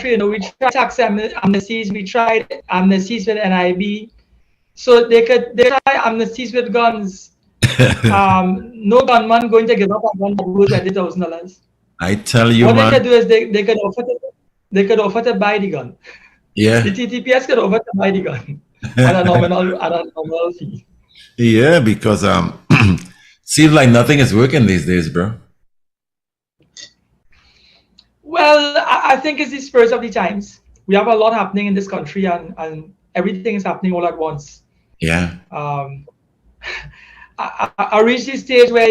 country, we tried tax amnesties, we tried amnesties with NIB, so they try amnesties with guns. No gunman going to give up a gun for $20,000. I tell you, what man. they could do is they could offer to buy the gun. Yeah. The TTPS could offer to buy the gun at a nominal fee. Yeah, because seems like nothing is working these days, bro. Well, I think it's the spurs of the times. We have a lot happening in this country, and everything is happening all at once. Yeah. I reached this stage where,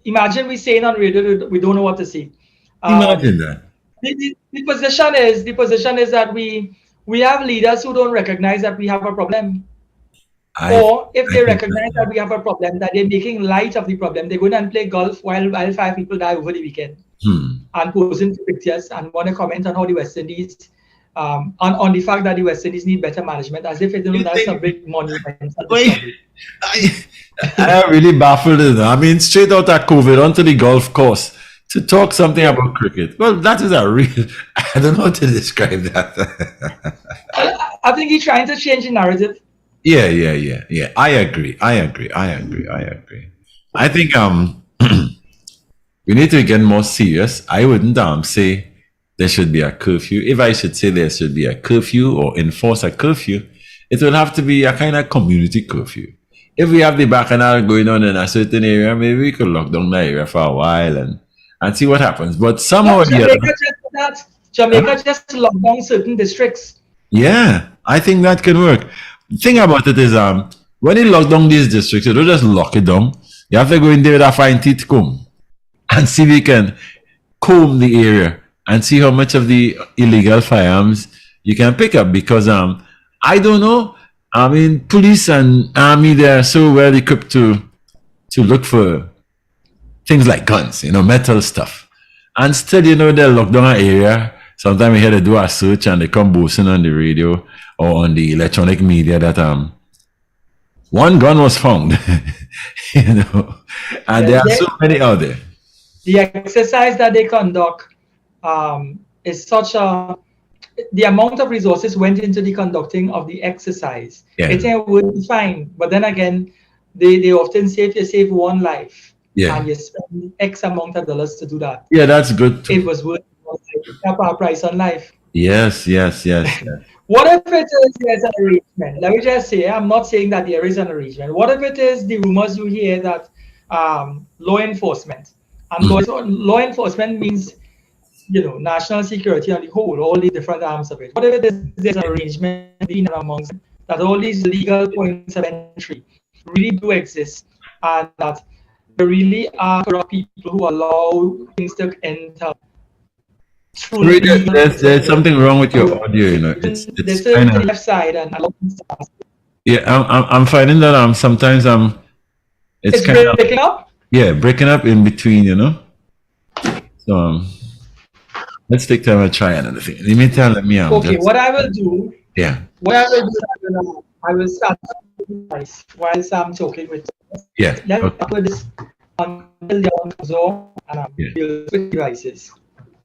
imagine we saying on radio, we don't know what to say. Imagine that. The position is that we have leaders who don't recognize that we have a problem. Or if they recognize that we have a problem, that they're making light of the problem, they go and play golf while 5 people die over the weekend. And posting pictures and want to comment on how the West Indies, on the fact that the West Indies need better management, as if that's a big monument. I am really baffled. I mean, straight out of COVID onto the golf course to talk something about cricket. Well, that is a real, I don't know how to describe that. I think he's trying to change the narrative. Yeah. I agree. I think we need to get more serious. I wouldn't say there should be a curfew. If I should say there should be a curfew or enforce a curfew, it will have to be a kind of community curfew. If we have the bacchanal going on in a certain area, maybe we could lock down the area for a while and see what happens. But somehow Jamaica just locked down certain districts. Yeah, I think that can work. The thing about it is, when you lock down these districts, you don't just lock it down. You have to go in there with a fine teeth comb and see if you can comb the area and see how much of the illegal firearms you can pick up. Because I don't know. I mean, police and army, they are so well equipped to look for things like guns, metal stuff. And still, they'll lock down an area. Sometimes we hear they do a search and they come boasting on the radio or on the electronic media that one gun was found. And there are so many out there. The exercise that they conduct is such the amount of resources went into the conducting of the exercise. Yeah. It would be fine, but then again, they often say if you save one life, and you spend X amount of dollars to do that. Yeah, that's good too. It was worth our price on life. Yes. What if it is there's an arrangement? Let me just say, I'm not saying that there is an arrangement. What if it is the rumors you hear that law enforcement, and law enforcement means, national security on the whole, all the different arms of it. What if there's an arrangement in and amongst that all these legal points of entry really do exist, and that there really are corrupt people who allow things to enter? There's something wrong with your audio, It's kind of left side and I'm finding that sometimes it's kind of breaking up. Yeah, breaking up in between, So let's take time and try another thing. In the meantime, let me okay, what I will do. Yeah. What I will do, I will start whilst I'm talking with you. Yeah. Let me put this until the comes on and we'll switch devices.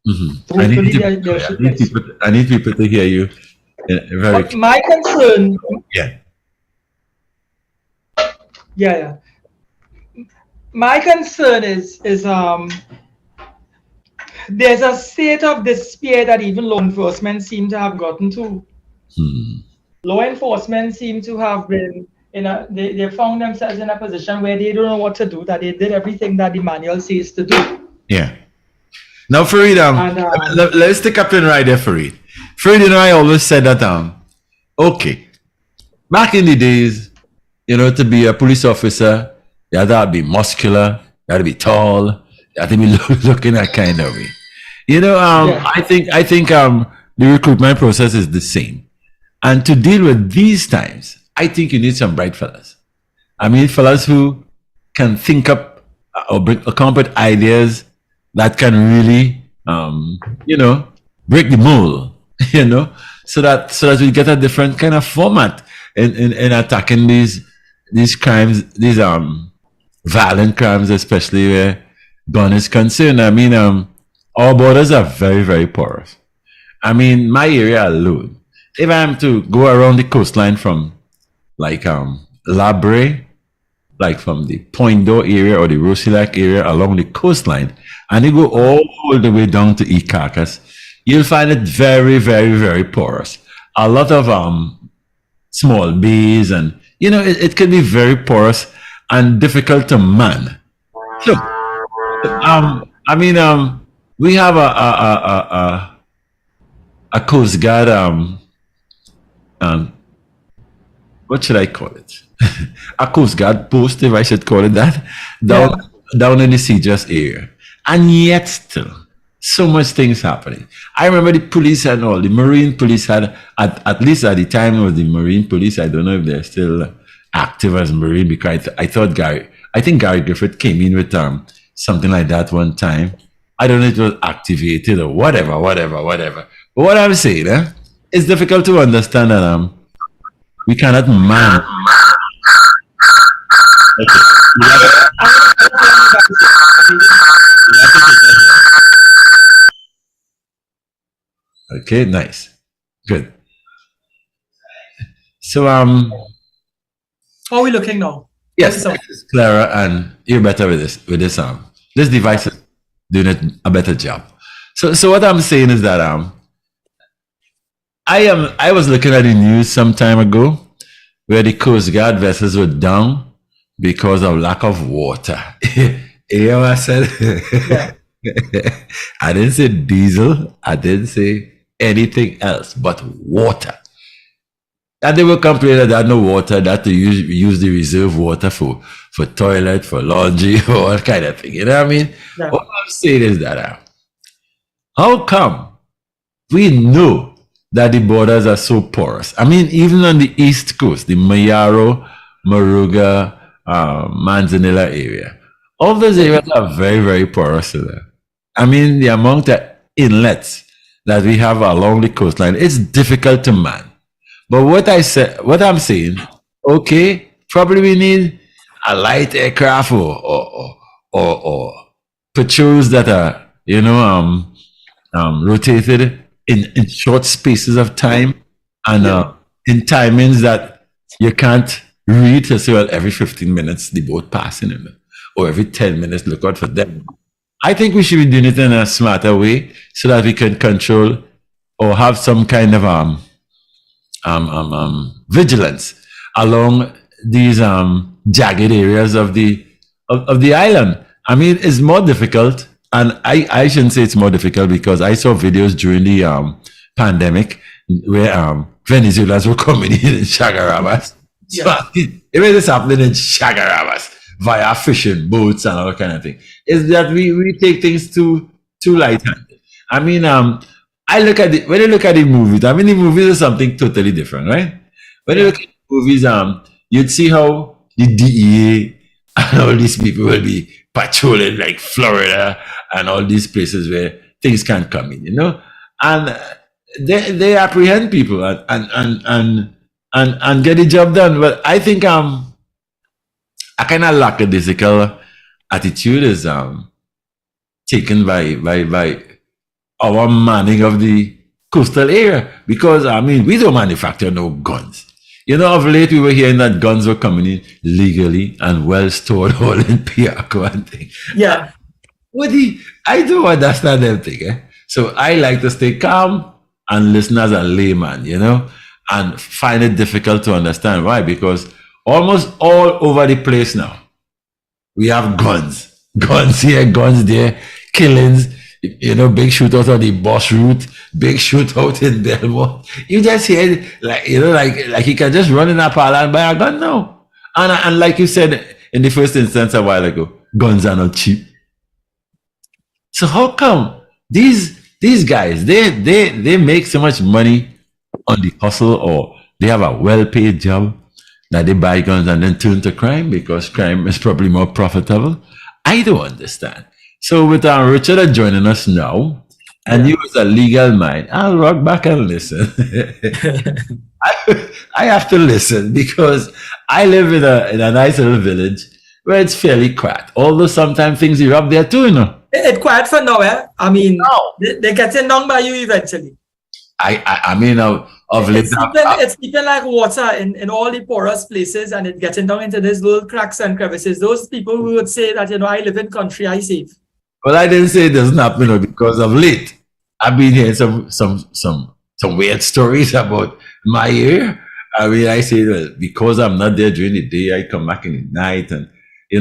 Mm-hmm. I need people to hear you. But my concern. Yeah. My concern is there's a state of despair that even law enforcement seem to have gotten to. Law enforcement seem to have been they found themselves in a position where they don't know what to do, that they did everything that the manual says to do. Yeah. Now, Farid, let's take up in right there, Farid. Farid, I always said that, okay, back in the days, to be a police officer, you had to be muscular, you had to be tall, you had to be looking that kind of way. I think the recruitment process is the same. And to deal with these times, I think you need some bright fellas. I mean, fellas who can think up or come up with ideas that can really, break the mold, so that we get a different kind of format in attacking these crimes, these violent crimes, especially where gun is concerned. I mean, our borders are very, very porous, I mean, my area alone, if I'm to go around the coastline from like Labre, like from the Point d'Or area or the Rosilac area along the coastline, and you go all the way down to Icacas, you'll find it very, very, very porous. A lot of small bays, and it can be very porous and difficult to man. So, I mean, we have a Coast Guard um, what should I call it? A Coast Guard post, if I should call it that, Yeah. down in the CJS area. And yet still, so much things happening. I remember the police and all, the Marine police had, at least at the time it was the Marine police, I don't know if they're still active as Marine, because I think Gary Griffith came in with something like that one time. I don't know if it was activated or whatever. But what I'm saying, it's difficult to understand that we cannot man. Okay. You have to- you have to take that here. Okay, nice. Good. So How are we looking now? yes, So- this is Clara, and you're better with this this device is doing a better job. So what I'm saying is that I was looking at the news some time ago where the Coast Guard vessels were down because of lack of water. You know what I said? I didn't say diesel. I didn't say anything else but water. And they were complaining that they had no water, that to use the reserve water for toilet, for laundry, for all kind of thing. You know what I mean? Yeah. What I'm saying is that how come we know that the borders are so porous? I mean, even on the East Coast, the Mayaro, Moruga, Manzanilla area, all those areas are very, very porous. I mean, the amount of inlets that we have along the coastline, it's difficult to man. But what I'm saying, okay, probably we need a light aircraft or patrols that are, rotated in short spaces of time and in timings that you can't read to say, well, every 15 minutes the boat passing or every 10 minutes look out for them. I think we should be doing it in a smarter way so that we can control or have some kind of vigilance along these jagged areas of the island. I mean, it's more difficult, and I shouldn't say it's more difficult because I saw videos during the pandemic where Venezuelans were coming in Chagarabas. Yeah. So it was happening in Chagarabas via fishing boats and all kind of thing. Is that we take things too light-handed. I mean, when you look at the movies, I mean, the movies are something totally different, right? When you look at the movies, you'd see how the DEA and all these people will be patrolling like Florida and all these places where things can't come in, and they apprehend people and get the job done. But I think a kind of lackadaisical attitude is taken by our manning of the coastal area, because I mean, we don't manufacture no guns. Of late we were hearing that guns were coming in legally and well stored all in Piaco and thing. Yeah. I don't understand them thing. So I like to stay calm and listen as a layman, and find it difficult to understand why, because almost all over the place now we have guns here, guns there, killings. Big shootout on the Boss route, big shootout in Belmont. You just hear like he can just run in a parlor and buy a gun now. And like you said in the first instance a while ago, guns are not cheap. So how come these guys they make so much money on the hustle, or they have a well-paid job that they buy guns and then turn to crime because crime is probably more profitable? I don't understand. So with Richard joining us now, and you as a legal mind, I'll rock back and listen. I have to listen because I live in a nice little village where it's fairly quiet. Although sometimes things erupt there too, It's quiet for now, eh? I mean, No. they get down by you eventually. I mean, of late. It's even like water in all the porous places, and it getting down into these little cracks and crevices. Those people who would say that, I live in country, I safe. Well, I didn't say it doesn't happen because of late. I've been hearing some weird stories about my area. I mean, I say that because I'm not there during the day, I come back in the night, and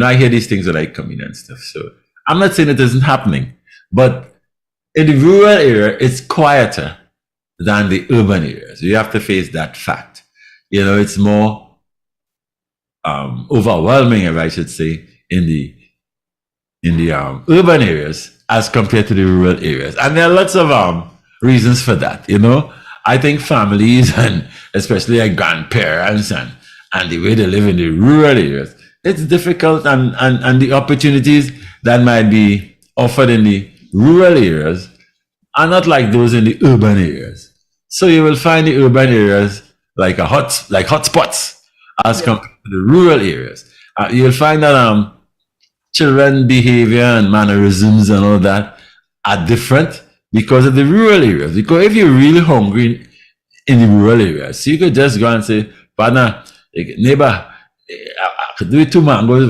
I hear these things when I come in and stuff. So I'm not saying it isn't happening, but in the rural area, it's quieter than the urban areas. You have to face that fact. It's more overwhelming, if I should say, in the urban areas as compared to the rural areas. And there are lots of reasons for that. I think families, and especially our grandparents and the way they live in the rural areas, it's difficult, and the opportunities that might be offered in the rural areas are not like those in the urban areas. So you will find the urban areas like hotspots as compared to the rural areas. You'll find that children behavior and mannerisms and all that are different because of the rural areas. Because if you're really hungry in the rural areas, so you could just go and say, partner, neighbor, I could do it 2 mangoes,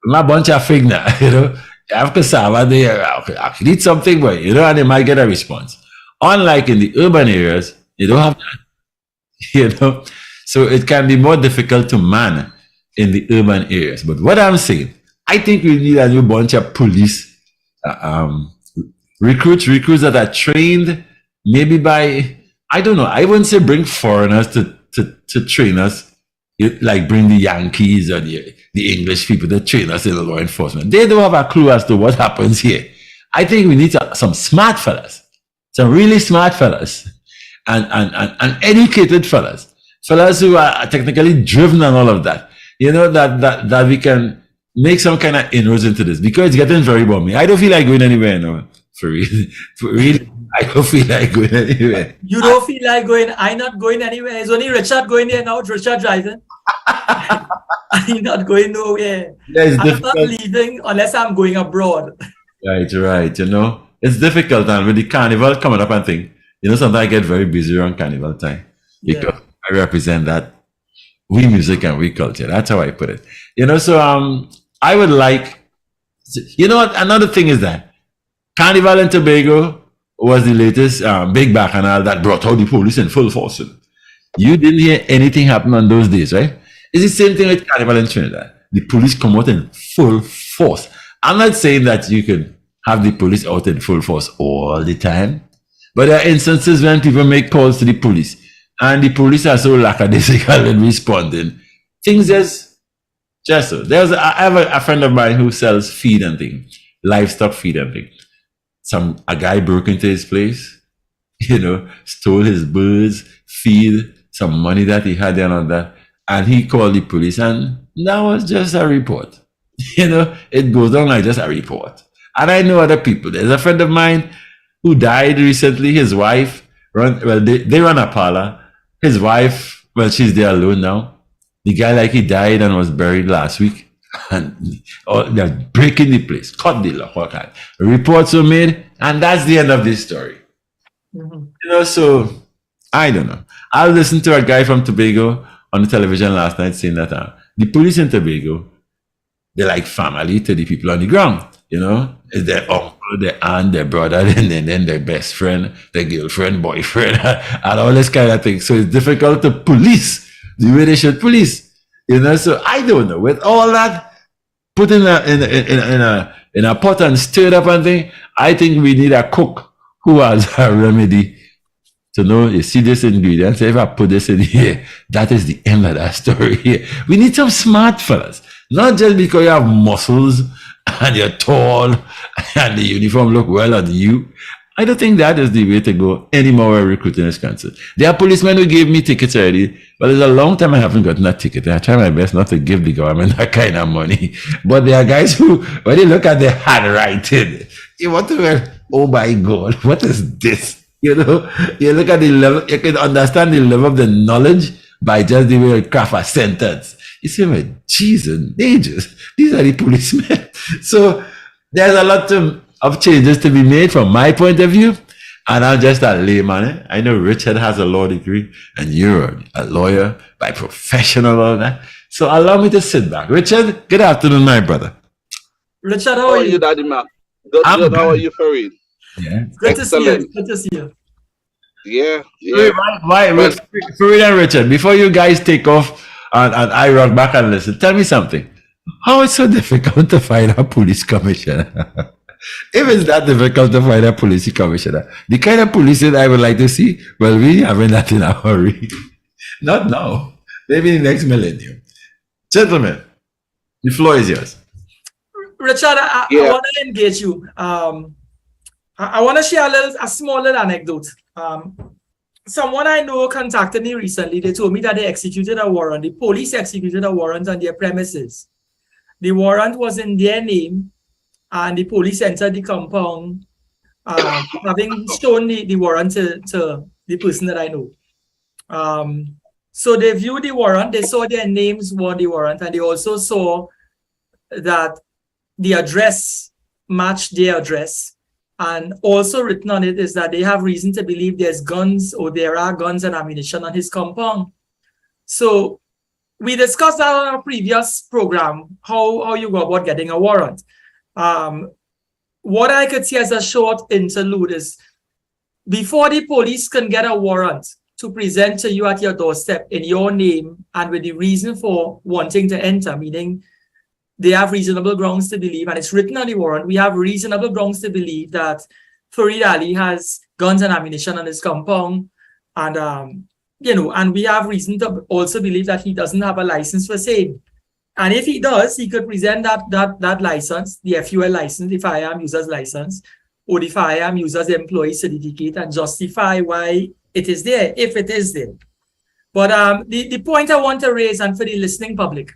my bunch of fig now, I have cassava there, I could eat something, but and they might get a response. Unlike in the urban areas, you don't have that, so it can be more difficult to man in the urban areas. But what I'm saying, I think we need a new bunch of police recruits that are trained maybe by, I don't know, I wouldn't say bring foreigners to train us, like bring the Yankees or the English people to train us in law enforcement. They don't have a clue as to what happens here. I think we need some smart fellas, some really smart fellas, and educated fellas who are technically driven and all of that. That we can make some kind of inroads into this, because it's getting very bumming. I don't feel like going anywhere now. For real, I don't feel like going anywhere. You don't feel like going? I'm not going anywhere. It's only Richard going there now. Richard driving. I'm not going nowhere. I'm not leaving unless I'm going abroad. Right. It's difficult, and with the carnival coming up and things, sometimes I get very busy around carnival time because I represent that we music and we culture. That's how I put it. So I would like, what? Another thing is that Carnival in Tobago was the latest big bacchanal that brought out the police in full force. You didn't hear anything happen on those days, right? It's the same thing with Carnival in Trinidad. The police come out in full force. I'm not saying that you can have the police out in full force all the time, but there are instances when people make calls to the police, and the police are so lackadaisical in responding. Things just so. I have a friend of mine who sells feed and things, livestock feed and things. A guy broke into his place, stole his birds, feed, some money that he had and all that, and he called the police, and that was just a report. It goes on like just a report. And I know other people. There's a friend of mine who died recently. His wife they run a parlor. His wife, she's there alone now. The guy he died and was buried last week. And they're breaking the place, cut the lock, all kind. Reports were made, and that's the end of this story. Mm-hmm. So I don't know. I listened to a guy from Tobago on the television last night saying that the police in Tobago, they're like family to the people on the ground. It's their uncle, their aunt, their brother, and then their best friend, their girlfriend, boyfriend, and all this kind of thing. So it's difficult to police the way they should police. So I don't know. With all that put in a pot and stirred up and thing, I think we need a cook who has a remedy to know, you see this ingredient, so if I put this in here, that is the end of that story here. We need some smart fellas. Not just because you have muscles and you're tall and the uniform look well on you. I don't think that is the way to go anymore where recruiting is concerned. There are policemen who gave me tickets already, but it's a long time I haven't gotten a ticket. I try my best not to give the government that kind of money. But there are guys who, when you look at their handwriting, you want to go, oh my God, what is this? You look at the level, you can understand the level of the knowledge by just the way you craft a sentence. You say, well, Jesus, these are the policemen. So there's a lot of changes to be made from my point of view. And I'm just a layman. Eh? I know Richard has a law degree and you're a lawyer by profession and all that. So allow me to sit back. Richard, good afternoon, my brother. Richard, How are you, Daddy Mac? Good. How are you, Farid? Yeah. Good to see you. Good to see you. Yeah. Why, Farid and Richard, before you guys take off and I rock back and listen, tell me something. How is it so difficult to find a police commissioner? If it's that difficult to find a police commissioner, the kind of police that I would like to see, well, we haven't that in a hurry. Not now. Maybe in the next millennium. Gentlemen, the floor is yours. Richard, I want to engage you. I want to share a small little anecdote. Someone I know contacted me recently. They told me that they executed a warrant. The police executed a warrant on their premises. The warrant was in their name, and the police entered the compound, having shown the warrant to the person that I know. So they viewed the warrant, they saw their names were on the warrant, and they also saw that the address matched their address. And also written on it is that they have reason to believe there's guns, or there are guns and ammunition on his compound. So we discussed that on our previous program, how you go about getting a warrant. What I could see as a short interlude is, before the police can get a warrant to present to you at your doorstep in your name and with the reason for wanting to enter, meaning they have reasonable grounds to believe, and it's written on the warrant, we have reasonable grounds to believe that Farid Ali has guns and ammunition on his compound, and and we have reason to also believe that he doesn't have a license for sale. And if he does, he could present that license, the FUL license, the firearm user's license, or the firearm user's employee certificate, and justify why it is there, if it is there. But the point I want to raise, and for the listening public,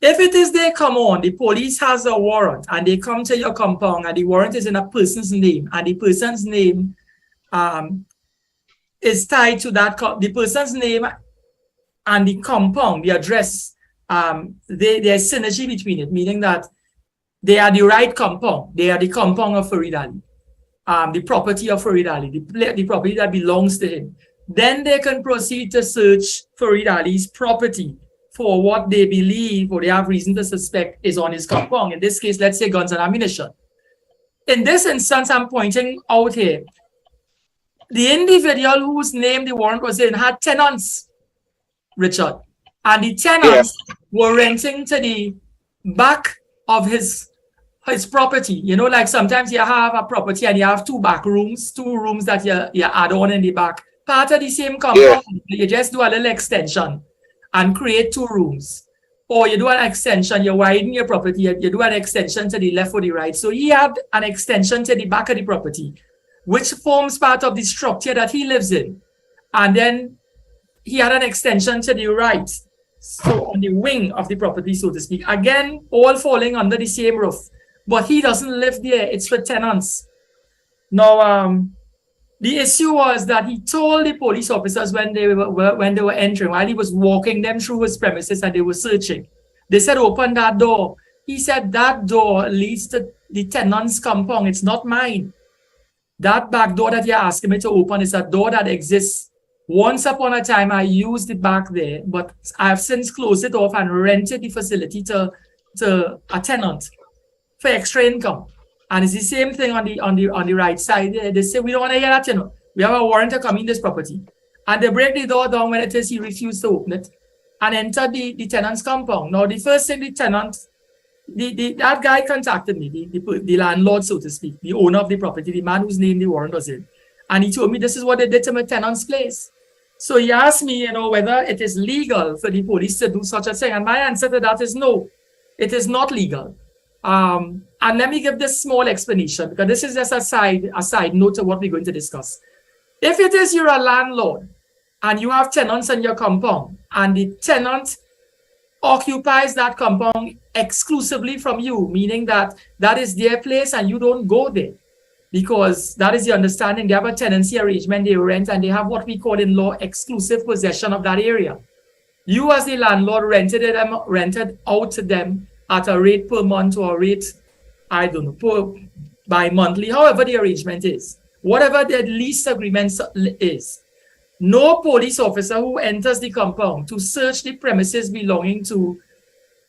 if it is there, come on, the police has a warrant and they come to your compound and the warrant is in a person's name, and the person's name is tied to that, the person's name and the compound, the address, there's synergy between it, meaning that they are the right compound. They are the compound of Farid Ali, the property of Farid Ali, the property that belongs to him. Then they can proceed to search Farid Ali's property for what they believe or they have reason to suspect is on his compound. In this case, let's say guns and ammunition. In this instance, I'm pointing out here, the individual whose name the warrant was in had tenants, Richard, and the tenants were renting to the back of his property. You know, like sometimes you have a property and you have two rooms that you add on in the back, part of the same compound. You just do a little extension and create two rooms, or you do an extension, you widen your property, you do an extension to the left or the right. So he had an extension to the back of the property, which forms part of the structure that he lives in. And then he had an extension to the right, so on the wing of the property, so to speak. Again, all falling under the same roof, but he doesn't live there, it's for tenants. Now, the issue was that he told the police officers when they were entering, while he was walking them through his premises and they were searching, they said, open that door. He said, that door leads to the tenant's compound. It's not mine. That back door that you're asking me to open is a door that exists. Once upon a time, I used it back there, but I have since closed it off and rented the facility to a tenant for extra income. And it's the same thing on the right side. They say, we don't want to hear that, you know. We have a warrant to come in this property. And they break the door down when it is he refused to open it and enter the tenant's compound. Now, the first thing the tenant, that guy contacted me, the landlord, so to speak, the owner of the property, the man whose name the warrant was in. And he told me this is what they did to my tenant's place. So he asked me, you know, whether it is legal for the police to do such a thing. And my answer to that is no, it is not legal. And let me give this small explanation, because this is just a side note to what we're going to discuss. If it is you're a landlord and you have tenants in your compound and the tenant occupies that compound exclusively from you, meaning that is their place and you don't go there, because that is the understanding. They have a tenancy arrangement, they rent, and they have what we call in law exclusive possession of that area. You as the landlord rented out to them at a rate per month or a rate, I don't know, by monthly, however the arrangement is. whatever the lease agreement is. No police officer who enters the compound to search the premises belonging to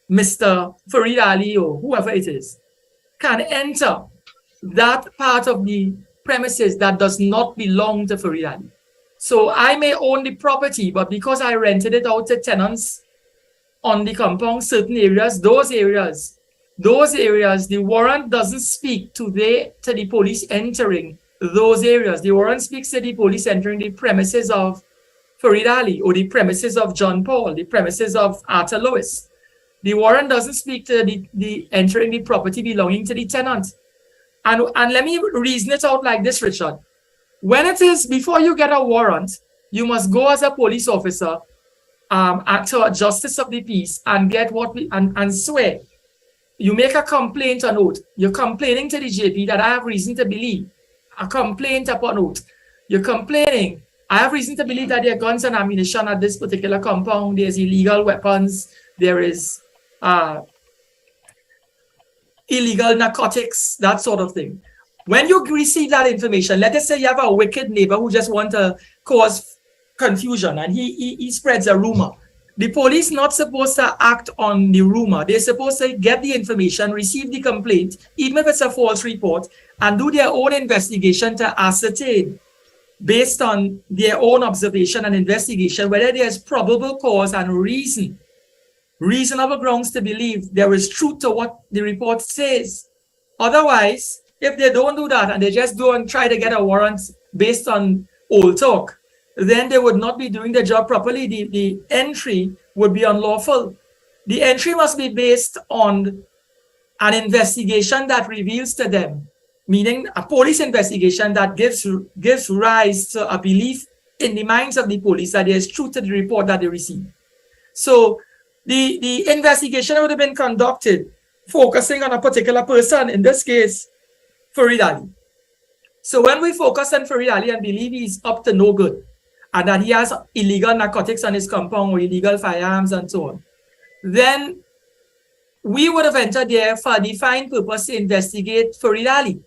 Mr. Farid Ali or whoever it is can enter that part of the premises that does not belong to Farid Ali. So I may own the property, but because I rented it out to tenants on the compound, certain areas, those areas, the warrant doesn't speak to the police entering those areas. The warrant speaks to the police entering the premises of Farid Ali or the premises of John Paul, the premises of Arthur Lewis. The warrant doesn't speak to the entering the property belonging to the tenant. And let me reason it out like this, Richard. When it is, before you get a warrant, you must go as a police officer to a justice of the peace and get and swear. You make a complaint on oath. You're complaining to the JP that I have reason to believe. A complaint upon oath. You're complaining. I have reason to believe that there are guns and ammunition at this particular compound. There's illegal weapons. There is illegal narcotics, that sort of thing. When you receive that information, let us say you have a wicked neighbor who just wants to cause confusion and he spreads a rumor. The police not supposed to act on the rumor. They're supposed to get the information, receive the complaint, even if it's a false report, and do their own investigation to ascertain, based on their own observation and investigation, whether there's probable cause and reasonable grounds to believe there is truth to what the report says. Otherwise, if they don't do that and they just go and try to get a warrant based on old talk, then they would not be doing the job properly. The entry would be unlawful. The entry must be based on an investigation that reveals to them, meaning a police investigation that gives rise to a belief in the minds of the police that there is truth to the report that they receive. So the investigation would have been conducted focusing on a particular person, in this case, Farid Ali. So when we focus on Farid Ali and believe he's up to no good, and that he has illegal narcotics on his compound or illegal firearms and so on, then we would have entered there for a defined purpose to investigate Farid Ali.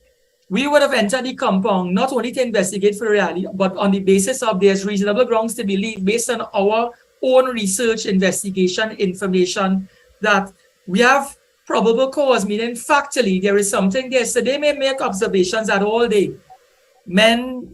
We would have entered the compound not only to investigate Farid Ali, but on the basis of there's reasonable grounds to believe, based on our own research, investigation, information, that we have probable cause, meaning factually there is something there. So they may make observations that all day men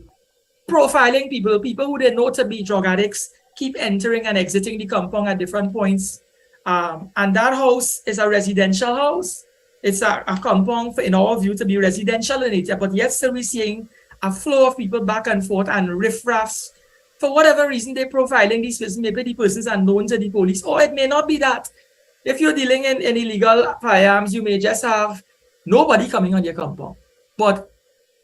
profiling people who they know to be drug addicts keep entering and exiting the compound at different points. And that house is a residential house. It's a compound, in our view, to be residential in nature, but yet still we're seeing a flow of people back and forth and riffraffs. For whatever reason, they're profiling these persons. Maybe the persons are known to the police, or it may not be that. If you're dealing in illegal firearms, you may just have nobody coming on your compound. But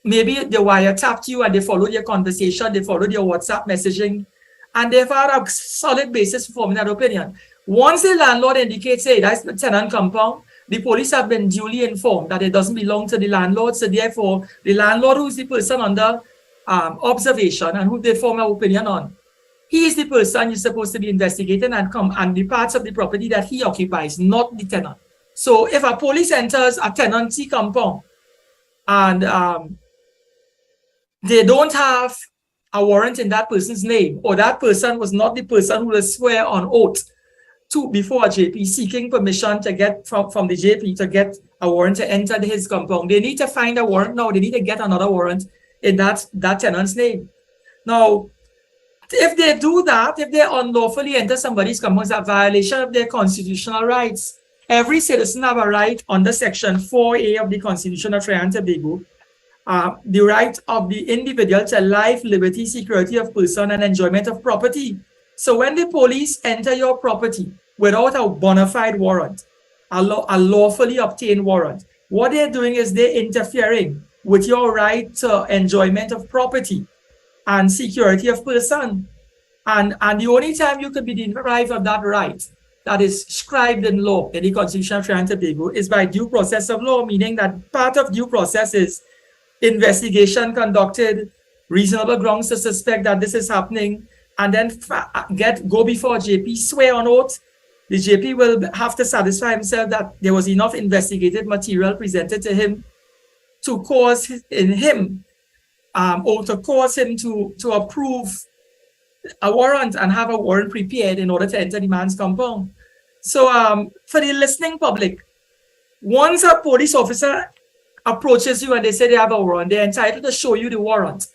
maybe they wiretapped you and they followed your conversation, they followed your WhatsApp messaging, and they've had a solid basis for forming that opinion. Once the landlord indicates, hey, that's the tenant compound, the police have been duly informed that it doesn't belong to the landlord. So therefore, the landlord, who's the person under observation and who they form an opinion on, he is the person you're supposed to be investigating and the parts of the property that he occupies, not the tenant. So if a police enters a tenancy compound and they don't have a warrant in that person's name, or that person was not the person who will swear on oath before a JP seeking permission to get from the JP to get a warrant to enter his compound, they need to find a warrant now. They need to get another warrant in that tenant's name. Now, if they do that, if they unlawfully enter somebody's compound, it's a violation of their constitutional rights. Every citizen have a right under Section 4A of the Constitution of Trinidad and Tobago, the right of the individual to life, liberty, security of person, and enjoyment of property. So when the police enter your property without a bona fide warrant, a lawfully obtained warrant, what they're doing is they're interfering with your right to enjoyment of property and security of person. And the only time you could be deprived of that right that is prescribed in law in the Constitution of Trinidad and Tobago is by due process of law, meaning that part of due process is investigation conducted, reasonable grounds to suspect that this is happening, and then go before JP, swear on oath. The JP will have to satisfy himself that there was enough investigative material presented to him to cause in him or to cause him to approve a warrant and have a warrant prepared in order to enter the man's compound. So for the listening public, once a police officer approaches you and they say they have a warrant, they're entitled to show you the warrant.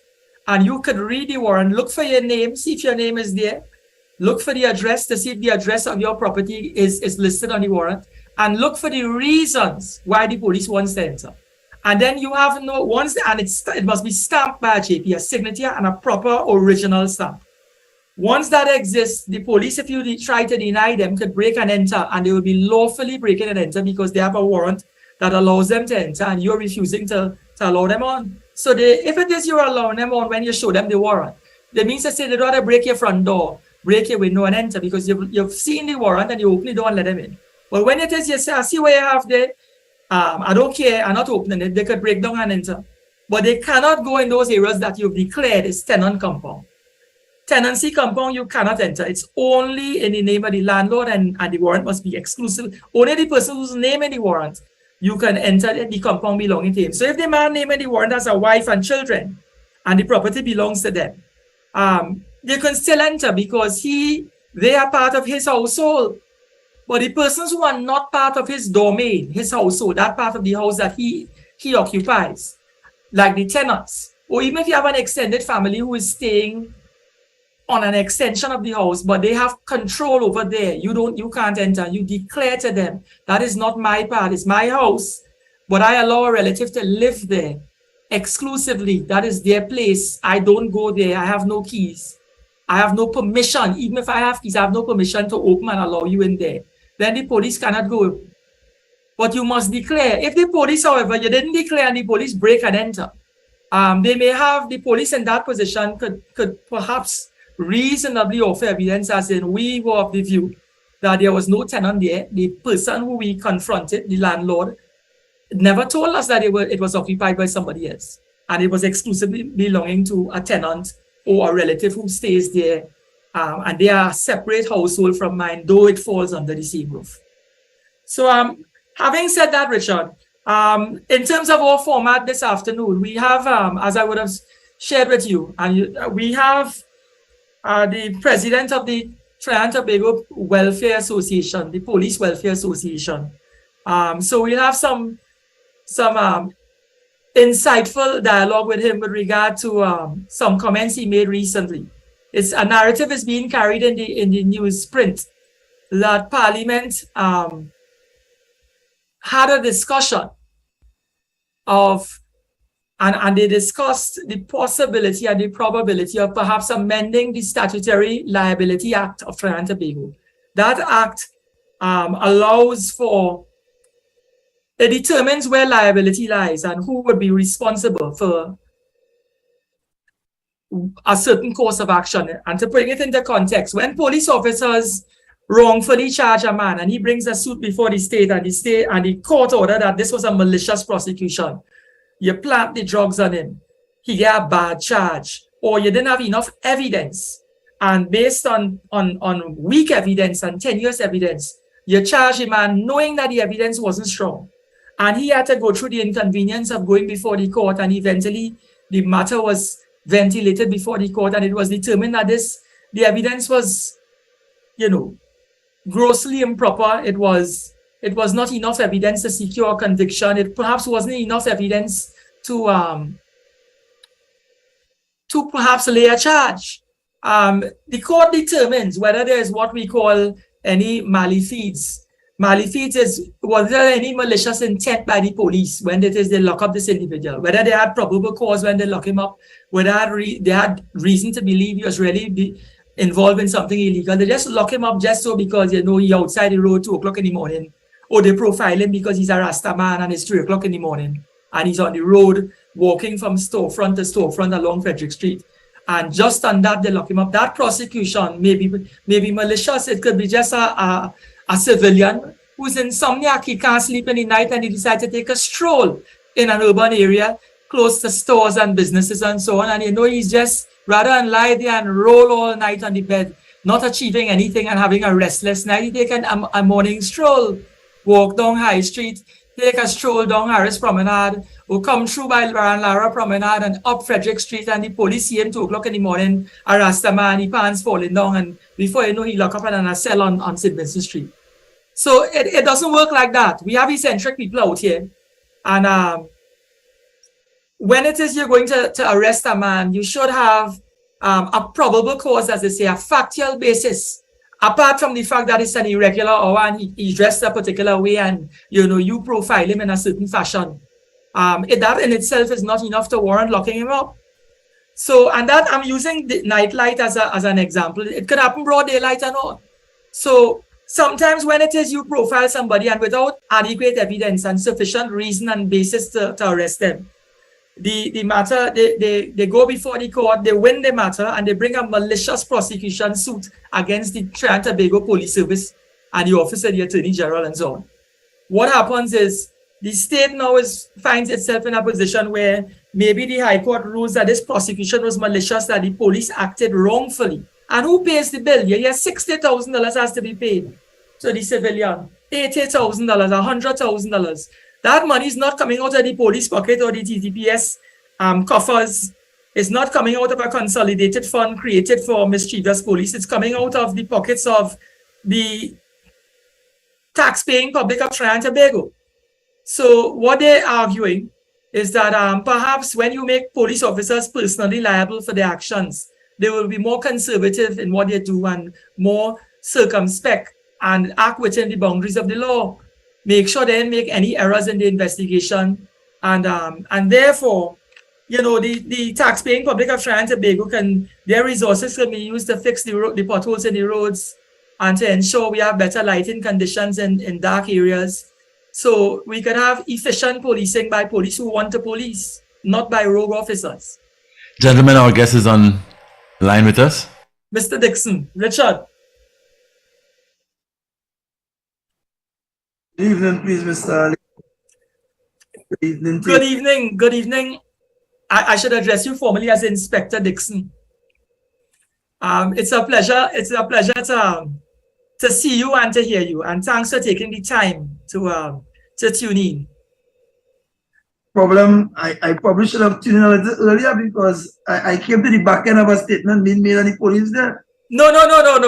And you could read the warrant, look for your name, see if your name is there, look for the address to see if the address of your property is listed on the warrant, and look for the reasons why the police wants to enter. And then you have it must be stamped by a JP, a signature and a proper original stamp. Once that exists, the police, if you try to deny them, could break and enter, and they will be lawfully breaking and enter because they have a warrant that allows them to enter, and you're refusing to allow them on. So if it is you're allowing them on when you show them the warrant, that means to say they don't have to break your front door, break your window and enter because you've seen the warrant and you open the door and let them in. But when it is you say, I see what you have there, I don't care, I'm not opening it, they could break down and enter. But they cannot go in those areas that you've declared is tenant compound. Tenancy compound, you cannot enter. It's only in the name of the landlord, and the warrant must be exclusive. Only the person whose name in the warrant, you can enter the compound belonging to him. So if the man name in the warrant has a wife and children, and the property belongs to them, they can still enter because they are part of his household. But the persons who are not part of his domain, his household, that part of the house that he occupies, like the tenants, or even if you have an extended family who is staying on an extension of the house, but they have control over there. You can't enter. You declare to them, that is not my part, it's my house, but I allow a relative to live there exclusively. That is their place. I don't go there. I have no keys. I have no permission. Even if I have keys, I have no permission to open and allow you in there. Then the police cannot go. But you must declare. If the police, however, you didn't declare and the police break and enter, they may have the police in that position could perhaps reasonably offer evidence as in we were of the view that there was no tenant there. The person who we confronted, the landlord, never told us that it was occupied by somebody else. And it was exclusively belonging to a tenant or a relative who stays there. And they are a separate household from mine, though it falls under the same roof. So having said that, Richard, in terms of our format this afternoon, we have, as I would have shared with you, and we have the president of the Trinidad and Tobago Welfare Association, the Police Welfare Association. So we'll have some insightful dialogue with him with regard to some comments he made recently. A narrative is being carried in the newsprint that Parliament had a discussion of, and they discussed the possibility and the probability of perhaps amending the Statutory Liability Act of Trinidad and Tobago. That act allows for, it determines where liability lies and who would be responsible for a certain course of action. And to bring it into context, when police officers wrongfully charge a man and he brings a suit before the state and the court order that this was a malicious prosecution, you plant the drugs on him, he get a bad charge, or you didn't have enough evidence, and based on weak evidence and tenuous evidence, you charge a man knowing that the evidence wasn't strong, and he had to go through the inconvenience of going before the court, and eventually the matter was ventilated before the court, and it was determined that the evidence was, grossly improper. It was not enough evidence to secure conviction. It perhaps wasn't enough evidence to perhaps lay a charge. The court determines whether there is what we call any malefides. Malefides is was there any malicious intent by the police when it is they lock up this individual, whether they had probable cause when they lock him up, whether they had reason to believe he was really involved in something illegal. They just lock him up just so because he's outside the road 2 o'clock in the morning, or they profile him because he's a Rasta man and it's 3 o'clock in the morning and he's on the road walking from storefront to storefront along Frederick Street. And just on that, they lock him up. That prosecution may be malicious. It could be just a civilian who's insomniac. He can't sleep in the night and he decides to take a stroll in an urban area close to stores and businesses and so on. And he's just rather than lie there and roll all night on the bed, not achieving anything and having a restless night, he take a morning stroll, walk down High Street. take a stroll down Harris Promenade, or come through by Lara Promenade and up Frederick Street, and the police see him 2 o'clock in the morning, arrest a man, his pants falling down, and before you know, he lock up in a cell on St. Vincent Street. So it doesn't work like that. We have eccentric people out here, and when it is you're going to arrest a man, you should have a probable cause, as they say, a factual basis. Apart from the fact that it's an irregular hour and he's dressed a particular way and you profile him in a certain fashion, that in itself is not enough to warrant locking him up. So, and that I'm using the nightlight as an example. It could happen broad daylight and all. So sometimes when it is you profile somebody and without adequate evidence and sufficient reason and basis to arrest them, the matter, they go before the court, they win the matter, and they bring a malicious prosecution suit against the Trinidad and Tobago Police Service and the Office of the Attorney General and so on. What happens is the state now finds itself in a position where maybe the High Court rules that this prosecution was malicious, that the police acted wrongfully. And who pays the bill? Yes, $60,000 has to be paid to the civilian, $80,000, $100,000. That money is not coming out of the police pocket or the TTPS coffers. It's not coming out of a consolidated fund created for mischievous police. It's coming out of the pockets of the tax-paying public of Trinidad and Tobago. So what they're arguing is that perhaps when you make police officers personally liable for their actions, they will be more conservative in what they do and more circumspect and act within the boundaries of the law. Make sure they don't make any errors in the investigation, and therefore, the tax-paying public of Trinidad and Tobago their resources can be used to fix the potholes in the roads and to ensure we have better lighting conditions in dark areas. So we could have efficient policing by police who want to police, not by rogue officers. Gentlemen, our guest is on line with us. Mr. Dixon, Richard. Good evening, please, Mr. Ali. Good evening. Good evening. Good evening. I should address you formally as Inspector Dixon. It's a pleasure. It's a pleasure to see you and to hear you. And thanks for taking the time to tune in. Problem, I probably should have tuned in a little earlier because I came to the back end of a statement being made on the police there. No.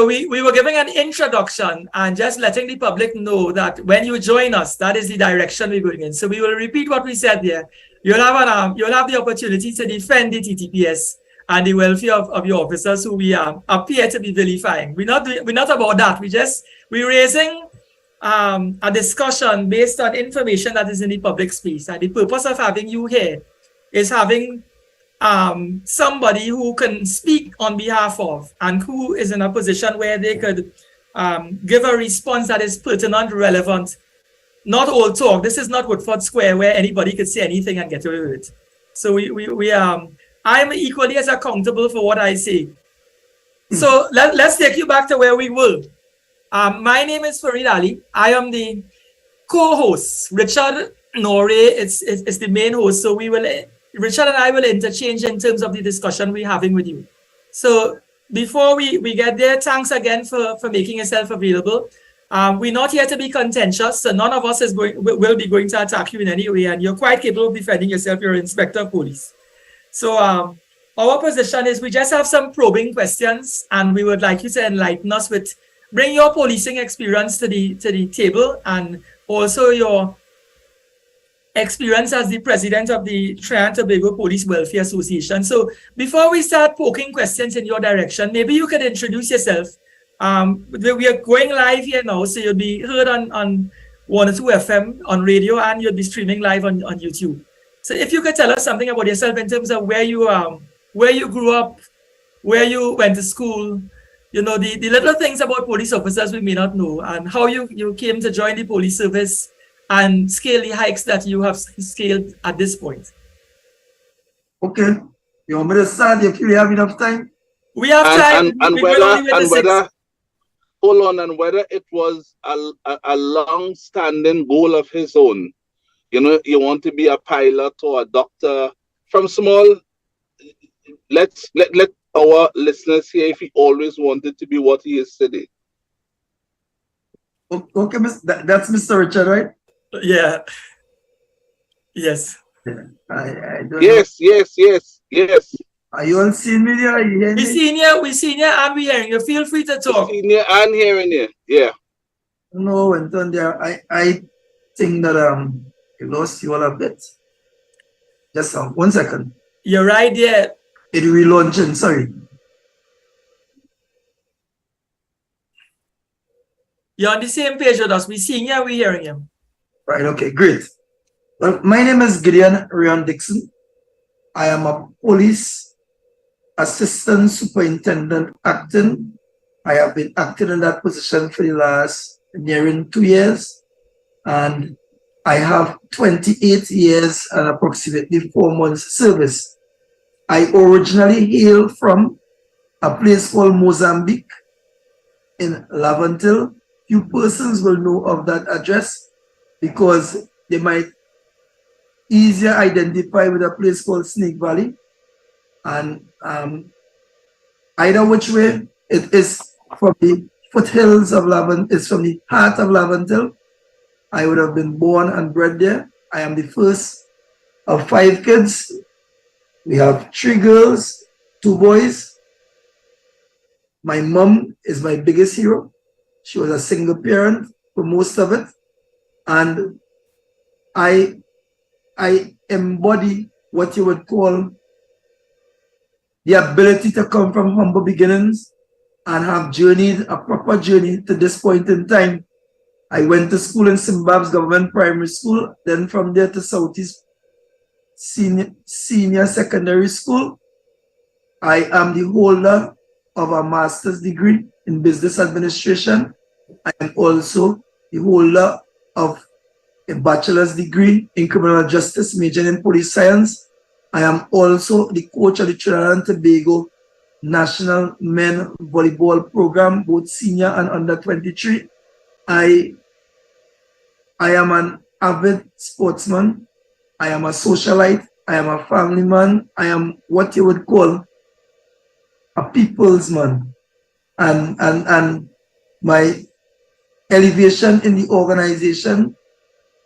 We were giving an introduction and just letting the public know that when you join us, that is the direction we're going in. So we will repeat what we said there. You'll have the opportunity to defend the TTPS and the welfare of your officers who we appear to be vilifying. We're not about that. We're raising a discussion based on information that is in the public space. And the purpose of having you here is having somebody who can speak on behalf of and who is in a position where they could give a response that is pertinent, relevant, not all talk. This is not Woodford Square where anybody could say anything and get away with it. So I'm equally as accountable for what I say. So let's take you back to where we were. My name is Farid Ali. I am the co-host. Richard Nore is the main host. So Richard and I will interchange in terms of the discussion we're having with you. So before we get there, thanks again for making yourself available. We're not here to be contentious, so none of us will be going to attack you in any way, and you're quite capable of defending yourself. You're an inspector of police. So our position is we just have some probing questions, and we would like you to enlighten us bring your policing experience to the table, and also your experience as the president of the Trinidad and Tobago Police Welfare Association. So before we start poking questions in your direction, maybe you could introduce yourself. We are going live here now, so you'll be heard on 102 FM on radio, and you'll be streaming live on YouTube. So if you could tell us something about yourself in terms of where you grew up, where you went to school, the little things about police officers we may not know, and how you came to join the police service and scale the hikes that you have scaled at this point. Okay. You want me to start? You feel you have enough time? We have time. And whether it was a long-standing goal of his own, you want to be a pilot or a doctor from small. Let our listeners hear if he always wanted to be what he is today. Okay, that's Mr. Richard, right? Yeah. Yes. I don't Yes, yes, yes, yes. know. Are you all seeing me there? Are you hearing We me? seen you, and we hearing you. Feel free to talk. Seeing you and hearing you. Yeah. No, went on there. I think that you lost you all a bit. Just 1 second. You're right there. It relaunching, sorry. You're on the same page with us. We seeing you, we hearing you. Right, okay, great. Well, my name is Gideon Rion Dixon. I am a police assistant superintendent acting. I have been acting in that position for the last nearing 2 years, and I have 28 years and approximately 4 months service. I originally hail from a place called Mozambique in Laventille. Few persons will know of that address because they might easier identify with a place called Snake Valley. And either which way, it is from the foothills of Laventille, it's from the heart of Laventille. I would have been born and bred there. I am the first of 5 kids. We have 3 girls, 2 boys. My mom is my biggest hero. She was a single parent for most of it. And I embody what you would call the ability to come from humble beginnings and have journeyed a proper journey to this point in time. I went to school in Simbab's Government Primary School, then from there to Southeast Senior Secondary School. I am the holder of a master's degree in business administration. I am also the holder of a bachelor's degree in criminal justice, majoring in police science. I am also the coach of the Trinidad and Tobago National Men Volleyball Program, both senior and under 23. I am an avid sportsman. I am a socialite. I am a family man. I am what you would call a people's man. And my elevation in the organization,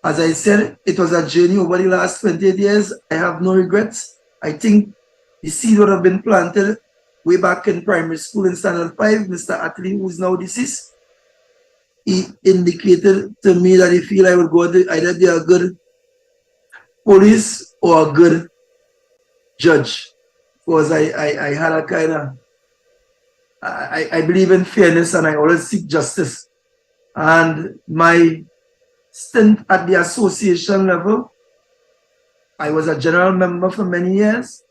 as I said, it was a journey over the last 28 years. I have no regrets. I think the seed would have been planted way back in primary school in Standard 5. Mr. Attlee, who is now deceased, he indicated to me that he feel I would go to either be a good police or a good judge. Because I had a kind of, I believe in fairness and I always seek justice. And my stint at the association level, I was a general member for many years.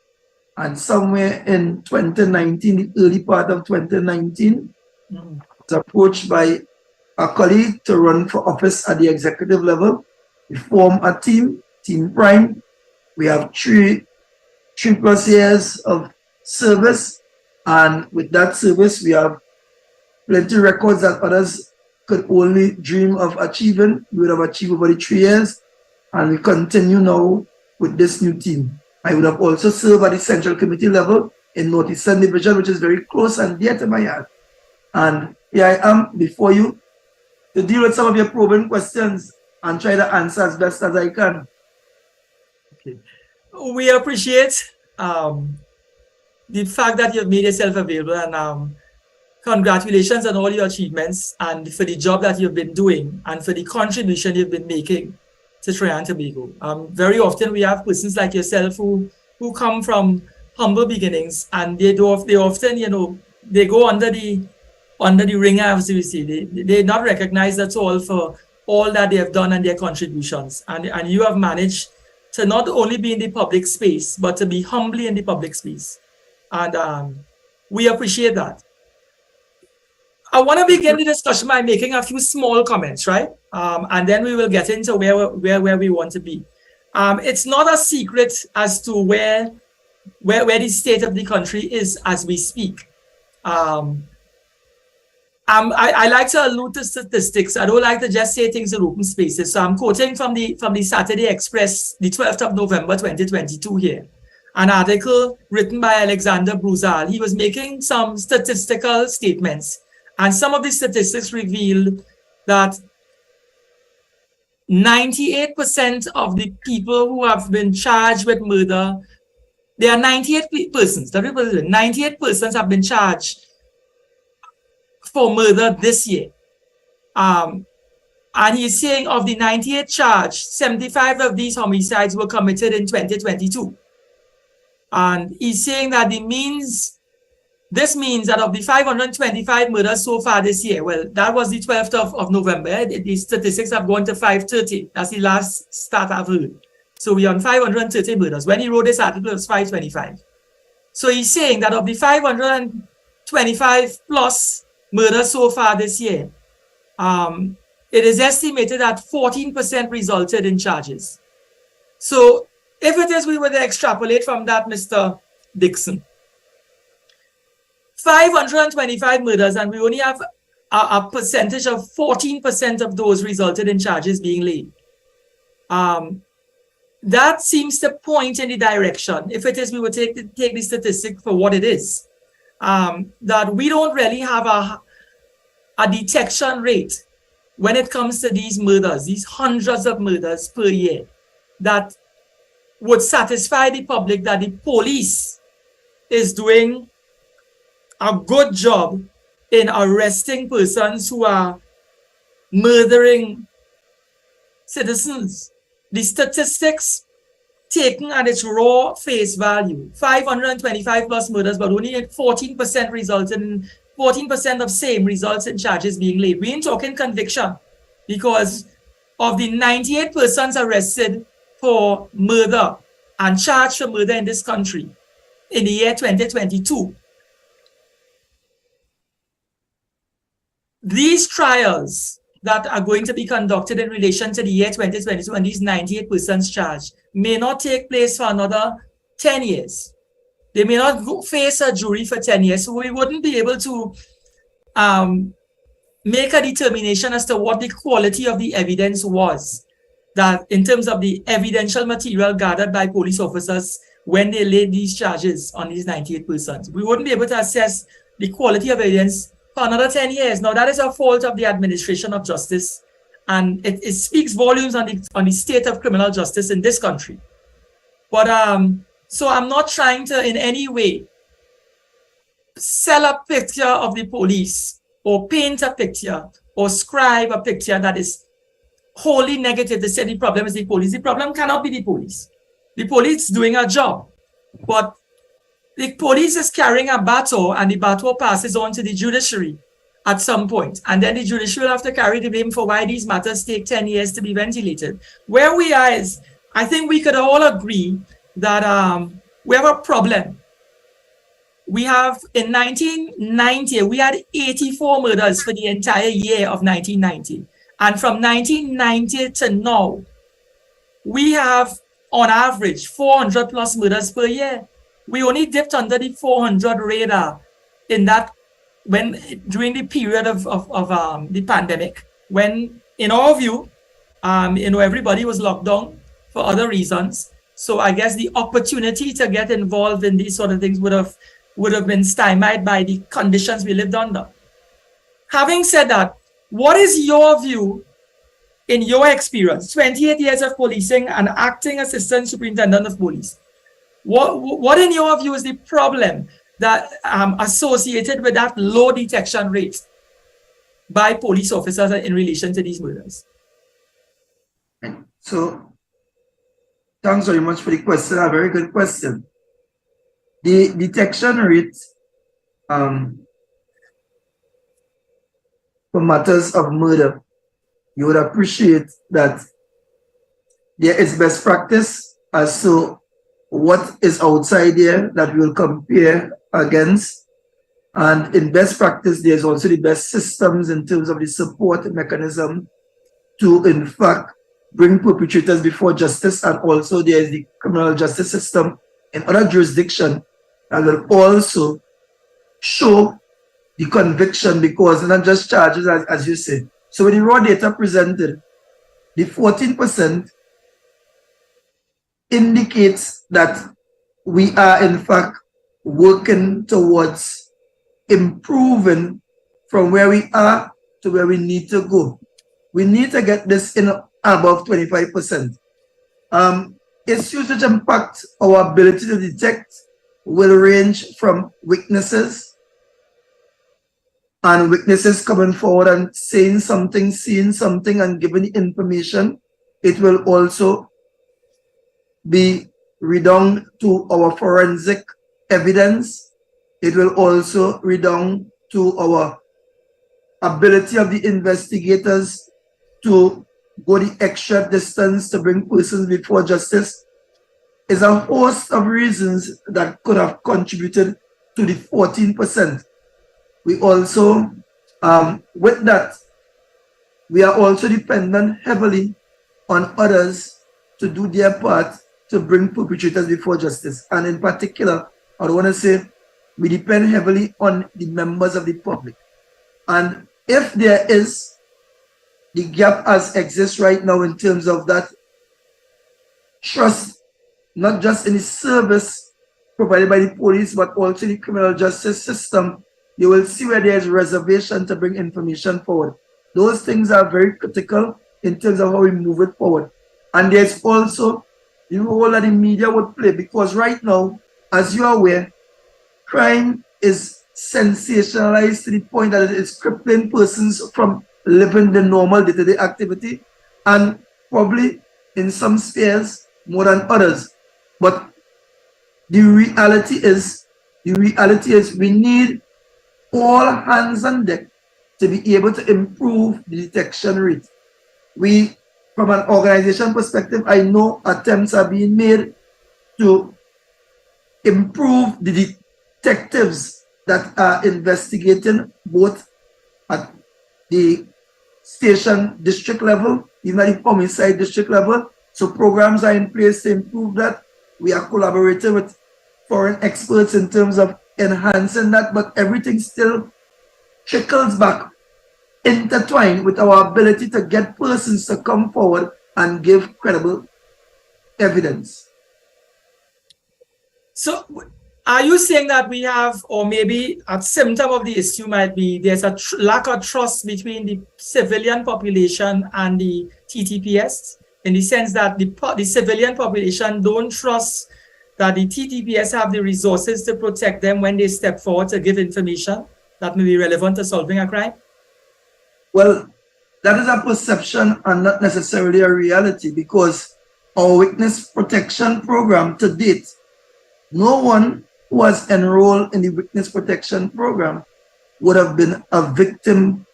And somewhere in 2019, the early part of 2019, I was approached by a colleague to run for office at the executive level. We formed a team, Team Prime. We have three plus years of service. And with that service, we have plenty of records that others could only dream of achieving. We would have achieved over the 3 years. And we continue now with this new team. I would have also served at the Central Committee level in Northeastern Division, which is very close and dear to my heart. And here I am before you to deal with some of your probing questions and try to answer as best as I can. Okay. We appreciate the fact that you've made yourself available, and congratulations on all your achievements and for the job that you've been doing and for the contribution you've been making to Trinidad and Tobago. Very often we have persons like yourself who come from humble beginnings, and they often, you know, they go under the ringer, as we say. They're not recognized at all for all that they have done and their contributions. And you have managed to not only be in the public space, but to be humbly in the public space. And we appreciate that. I want to begin the discussion by making a few small comments, right? And then we will get into where we want to be. It's not a secret as to where the state of the country is as we speak. I like to allude to statistics. I don't like to just say things in open spaces. So I'm quoting from the Saturday Express, the 12th of November, 2022 here. An article written by Alexander Bruzal. He was making some statistical statements. And some of the statistics revealed that 98% of the people who have been charged with murder, there are 98 persons, 98 persons have been charged for murder this year. And he's saying of the 98 charged, 75 of these homicides were committed in 2022. And he's saying that this means that of the 525 murders so far this year, well, that was the 12th of November. The statistics have gone to 530. That's the last stat I've heard. So we're on 530 murders. When he wrote this article, it was 525. So he's saying that of the 525 plus murders so far this year, it is estimated that 14% resulted in charges. So if it is we were to extrapolate from that, Mr. Dixon, 525 murders, and we only have a percentage of 14% of those resulted in charges being laid. That seems to point in the direction, if it is we would take the statistic for what it is, that we don't really have a detection rate when it comes to these murders, these hundreds of murders per year, that would satisfy the public that the police is doing a good job in arresting persons who are murdering citizens. The statistics taken at its raw face value, 525 plus murders, but only 14% resulted in 14% of same results in charges being laid. We ain't talking conviction, because of the 98 persons arrested for murder and charged for murder in this country in the year 2022, these trials that are going to be conducted in relation to the year 2022 and these 98 persons charged may not take place for another 10 years. They may not face a jury for 10 years, so we wouldn't be able to make a determination as to what the quality of the evidence was, that in terms of the evidential material gathered by police officers when they laid these charges on these 98 persons. We wouldn't be able to assess the quality of evidence for another 10 years. Now, that is a fault of the administration of justice, and it speaks volumes on the state of criminal justice in this country. But so I'm not trying to in any way sell a picture of the police or paint a picture or scribe a picture that is wholly negative to say the problem is the police. The problem cannot be the police. The police is doing a job, but the police is carrying a baton, and the baton passes on to the judiciary at some point. And then the judiciary will have to carry the blame for why these matters take 10 years to be ventilated. Where we are is, I think we could all agree that we have a problem. We have, in 1990, we had 84 murders for the entire year of 1990. And from 1990 to now, we have, on average, 400 plus murders per year. We only dipped under the 400 radar in that during the period of the pandemic, when, in our view, everybody was locked down for other reasons. So I guess the opportunity to get involved in these sort of things would have been stymied by the conditions we lived under. Having said that, what is your view, in your experience, 28 years of policing and acting assistant superintendent of police? What in your view is the problem that associated with that low detection rate by police officers in relation to these murders? So, thanks very much for the question. A very good question. The detection rate for matters of murder, you would appreciate that there is best practice as to what is outside there that we will compare against. And in best practice, there's also the best systems in terms of the support mechanism to, in fact, bring perpetrators before justice. And also there's the criminal justice system in other jurisdictions that will also show the conviction, because it's not just charges, as you said. So when the raw data presented, the 14% indicates that we are in fact working towards improving from where we are to where we need to go. We need to get this in above 25%. Issues which impact our ability to detect will range from witnesses coming forward and saying something, seeing something, and giving information. It will also be redound to our forensic evidence. It will also redound to our ability of the investigators to go the extra distance to bring persons before justice. Is a host of reasons that could have contributed to the 14%. We also, with that, we are also dependent heavily on others to do their part to bring perpetrators before justice. And in particular, I want to say we depend heavily on the members of the public. And if there is the gap as exists right now in terms of that trust, not just in the service provided by the police, but also the criminal justice system, you will see where there is reservation to bring information forward. Those things are very critical in terms of how we move it forward. And there's also the role that the media would play, because right now, as you are aware, crime is sensationalized to the point that it is crippling persons from living the normal day-to-day activity, and probably in some spheres more than others. But the reality is we need all hands on deck to be able to improve the detection rate. We, from an organization perspective, I know attempts are being made to improve the detectives that are investigating both at the station district level, even at the homicide district level. So programs are in place to improve that. We are collaborating with foreign experts in terms of enhancing that, but everything still trickles back, intertwined with our ability to get persons to come forward and give credible evidence. So are you saying that we have, or maybe a symptom of the issue might be there's a lack of trust between the civilian population and the TTPS, in the sense that the civilian population don't trust that the TTPS have the resources to protect them when they step forward to give information that may be relevant to solving a crime? Well, that is a perception and not necessarily a reality, because our witness protection program to date, no one who was enrolled in the witness protection program would have been a victim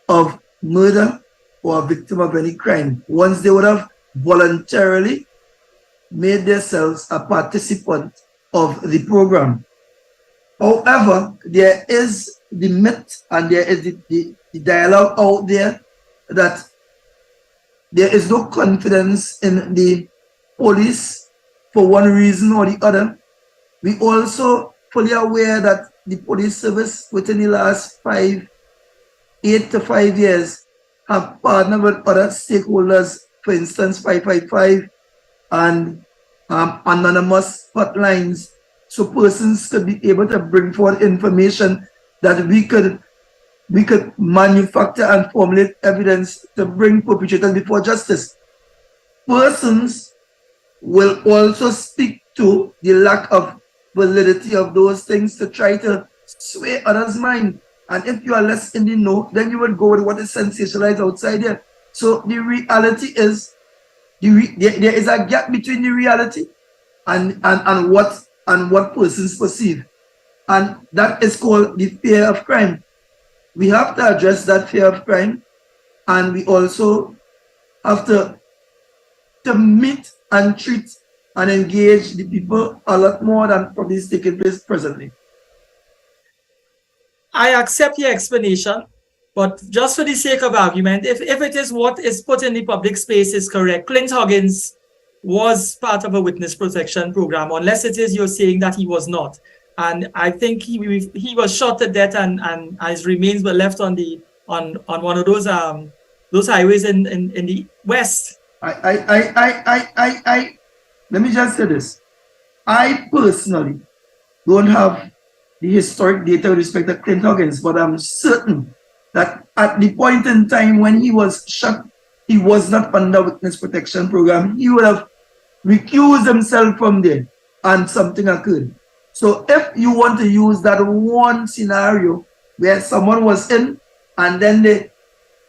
of murder or a victim of any crime. Once they would have voluntarily made themselves a participant of the program. However, there is the myth and there is the dialogue out there that there is no confidence in the police for one reason or the other. We also fully aware that the police service within the last 8 to 5 years have partnered with other stakeholders, for instance, 555 and anonymous hotlines, so persons could be able to bring forward information that we could manufacture and formulate evidence to bring perpetrators before justice. Persons will also speak to the lack of validity of those things to try to sway others' mind. And if you are less in the know, then you will go with what is sensationalized outside there. So the reality is, there is a gap between the reality and what persons perceive. And that is called the fear of crime. We have to address that fear of crime, and we also have to meet and treat and engage the people a lot more than probably is taking place presently. I accept your explanation, but just for the sake of argument, if it is what is put in the public space is correct, Clint Huggins was part of a witness protection program, unless it is you're saying that he was not. And I think he was shot to death, and his remains were left on one of those highways in the west. Let me just say this. I personally don't have the historic data with respect to Clint Huggins, but I'm certain that at the point in time when he was shot he was not under witness protection program, he would have recused himself from there and something occurred. So if you want to use that one scenario where someone was in and then they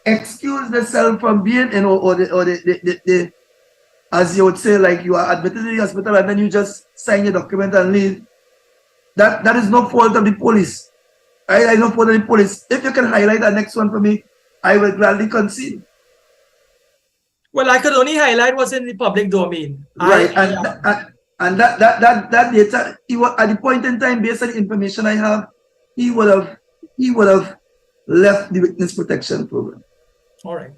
excuse themselves from being in, or the as you would say, like you are admitted to the hospital and then you just sign your document and leave, that is no fault of the police. I no fault of the police. If you can highlight the next one for me, I will gladly concede. Well, I could only highlight what's in the public domain. Right, and that data, he was, at the point in time, based on the information I have, he would have left the witness protection program. All right.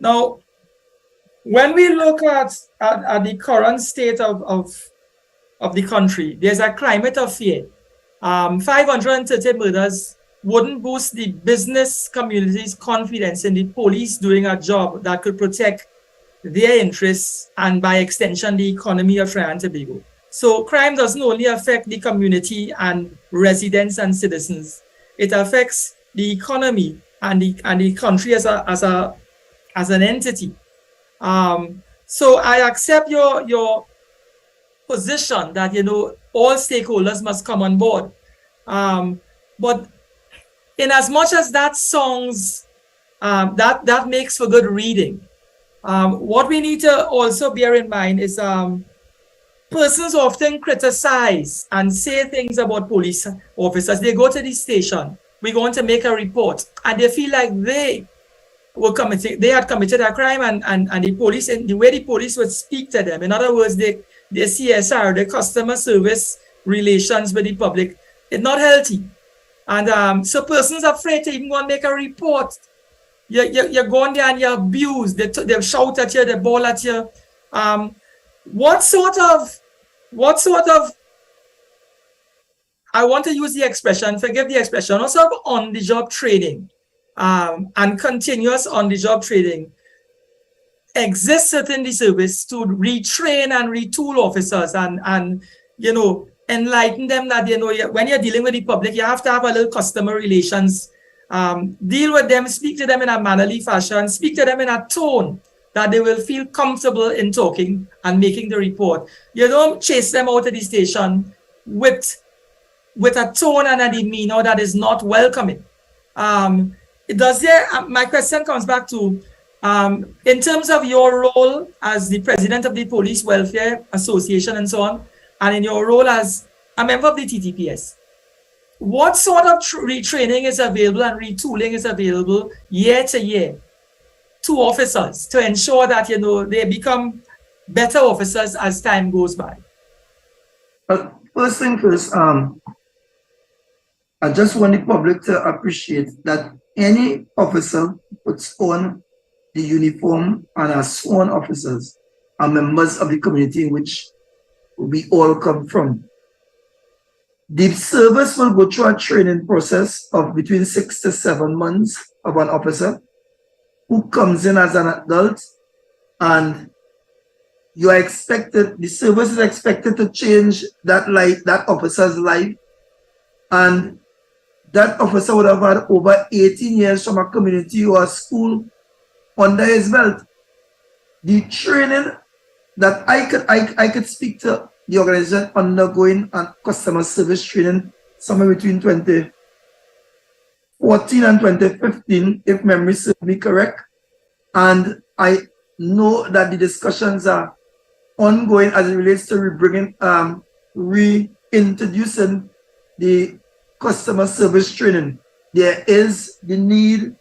Now, when we look at the current state of the country, there's a climate of fear. 530 murders wouldn't boost the business community's confidence in the police doing a job that could protect their interests and by extension the economy of Trinidad and Tobago. So crime doesn't only affect the community and residents and citizens, it affects the economy and the country as an entity. So I accept your position that all stakeholders must come on board. But in as much as that songs that makes for good reading, what we need to also bear in mind is persons often criticize and say things about police officers. They go to the station, we're going to make a report, and they feel like they had committed a crime, and the police, and the way the police would speak to them, in other words, the CSR, the customer service relations with the public, is not healthy. And so persons are afraid to even go and make a report. You're going there and you're abused. They shout at you, they bawl at you. What sort of, I want to use the expression, forgive the expression, what sort of on-the-job training and continuous on-the-job training exists within the service to retrain and retool officers and enlighten them that, when you're dealing with the public, you have to have a little customer relations, deal with them, speak to them in a mannerly fashion, speak to them in a tone that they will feel comfortable in talking and making the report. You don't chase them out of the station with a tone and a demeanor that is not welcoming. My question comes back to, in terms of your role as the president of the Police Welfare Association and so on, and in your role as a member of the TTPS, what sort of retraining is available and retooling is available year to year to officers to ensure that they become better officers as time goes by? First thing first, I just want the public to appreciate that any officer puts on the uniform and are sworn officers are members of the community in which we all come from. The service will go through a training process of between 6 to 7 months of an officer who comes in as an adult, and you are expected, the service is expected to change that officer's life, and that officer would have had over 18 years from a community or a school under his belt. The training that I could speak to the organization undergoing and customer service training somewhere between 2014 and 2015, if memory serves me correct. And I know that the discussions are ongoing as it relates to reintroducing the customer service training. There is the need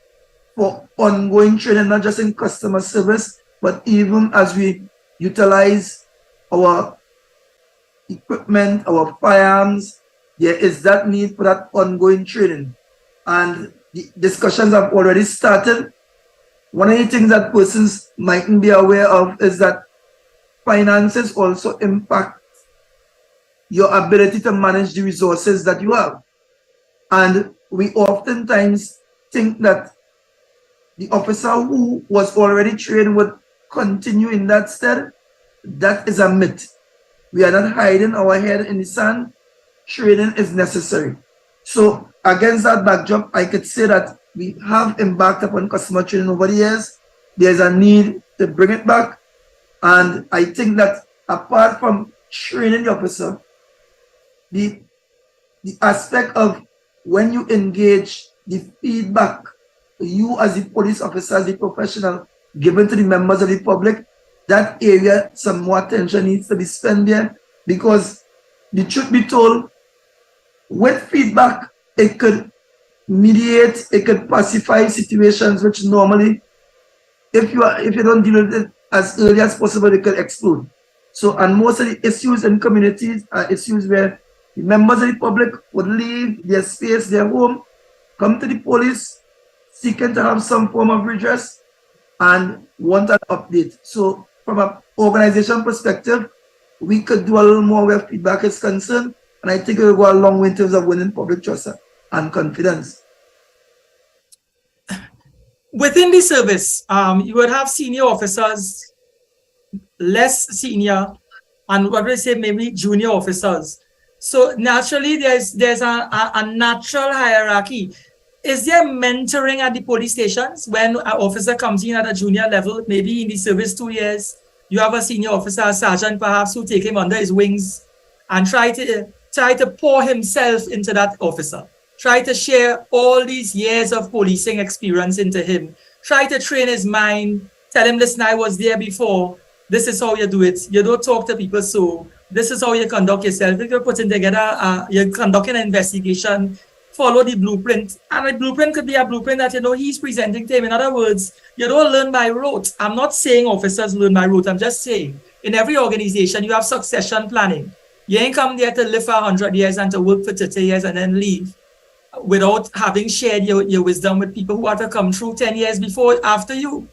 for ongoing training, not just in customer service, but even as we utilize our equipment, our firearms, there is that need for that ongoing training. And the discussions have already started. One of the things that persons mightn't be aware of is that finances also impact your ability to manage the resources that you have. And we oftentimes think that the officer who was already trained would continue in that stead. That is a myth. We are not hiding our head in the sand. Training is necessary. So against that backdrop, I could say that we have embarked upon customer training over the years. there's a need to bring it back. And I think that apart from training the officer, the aspect of when you engage the feedback, you as the police officer, as the professional, given to the members of the public, that area, some more attention needs to be spent there, because the truth be told, with feedback, it could mediate, it could pacify situations which normally, if you don't deal with it as early as possible, it could explode. So, and most of the issues in communities are issues where the members of the public would leave their space, their home, come to the police, seeking to have some form of redress, and want an update. So, from an organization perspective, we could do a little more where feedback is concerned, and I think it will go a long way in terms of winning public trust and confidence. Within the service, you would have senior officers, less senior, and what we say maybe junior officers. So naturally, there's a natural hierarchy. Is there mentoring at the police stations when an officer comes in at a junior level, maybe in the service 2 years, you have a senior officer, a sergeant perhaps, who take him under his wings and try to pour himself into that officer, try to share all these years of policing experience into him, try to train his mind, tell him, listen, I was there before, this is how you do it, you don't talk to people, so this is how you conduct yourself. If you're putting together, you're conducting an investigation, follow the blueprint. And a blueprint could be a blueprint that, he's presenting to him. In other words, you don't learn by rote. I'm not saying officers learn by rote. I'm just saying in every organization, you have succession planning. You ain't come there to live for 100 years and to work for 30 years and then leave without having shared your wisdom with people who have to come through 10 years before, after you.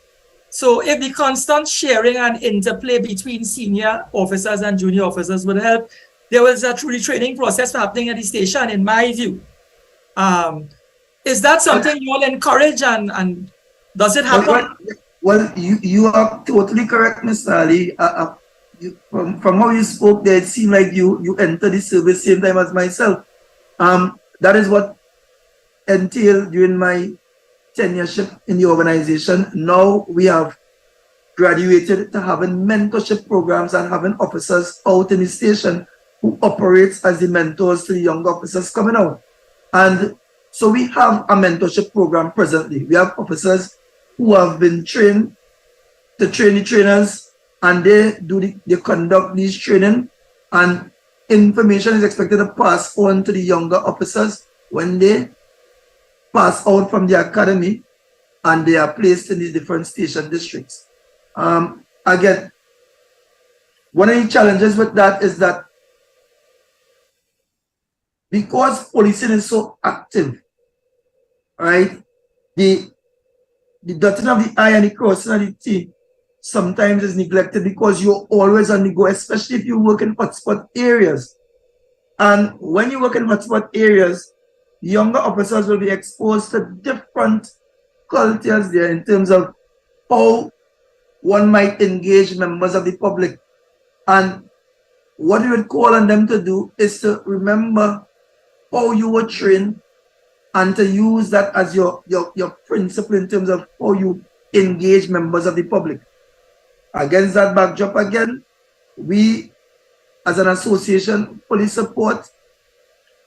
So if the constant sharing and interplay between senior officers and junior officers would help, there was a truly training process happening at the station, in my view. Is that something you all encourage, and does it happen? Well, you are totally correct, Mr. Ali. From how you spoke there, it seemed like you entered the service same time as myself. That is what entailed during my tenureship in the organization. Now we have graduated to having mentorship programs and having officers out in the station who operates as the mentors to the young officers coming out. And so we have a mentorship program presently. We have officers who have been trained to train the trainers, and they conduct these training, and information is expected to pass on to the younger officers when they pass out from the academy and they are placed in these different station districts. Again, one of the challenges with that is that because policing is so active, right, the dotting of the I and the crossing of the T sometimes is neglected because you're always on the go, especially if you work in hotspot areas. And when you work in hotspot areas, younger officers will be exposed to different cultures there in terms of how one might engage members of the public. And what we would call on them to do is to remember how you were trained and to use that as your principle in terms of how you engage members of the public. Against that backdrop, again, we as an association fully support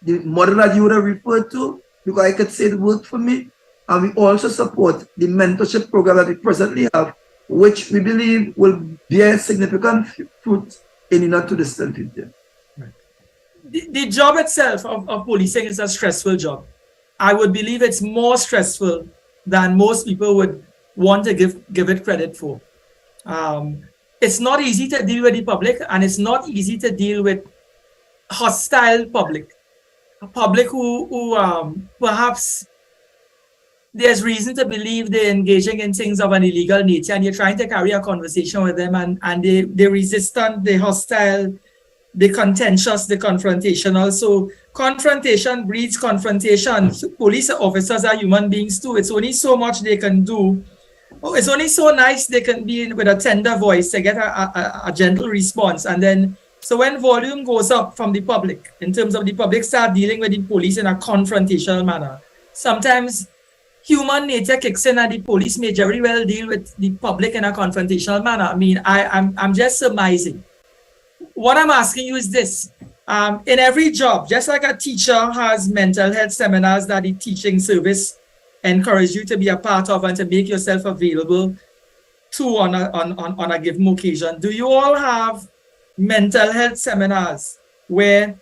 the model that you would have referred to, because I could say it worked for me. And we also support the mentorship program that we presently have, which we believe will bear significant fruit in the not too distant future. The job itself of policing is a stressful job. I would believe it's more stressful than most people would want to give it credit for. It's not easy to deal with the public, and it's not easy to deal with hostile public. A public who perhaps there's reason to believe they're engaging in things of an illegal nature, and you're trying to carry a conversation with them, and they're resistant, they're hostile, they're contentious, they're confrontational. So confrontation breeds confrontation. So police officers are human beings too. It's only so much they can do. Oh, it's only so nice they can be with a tender voice to get a gentle response. And then, so when volume goes up from the public, in terms of the public start dealing with the police in a confrontational manner, sometimes human nature kicks in and the police may very well deal with the public in a confrontational manner. I mean, I'm just surmising. What I'm asking you is this. In every job, just like a teacher has mental health seminars that the teaching service encourage you to be a part of and to make yourself available to on a given occasion, do you all have mental health seminars where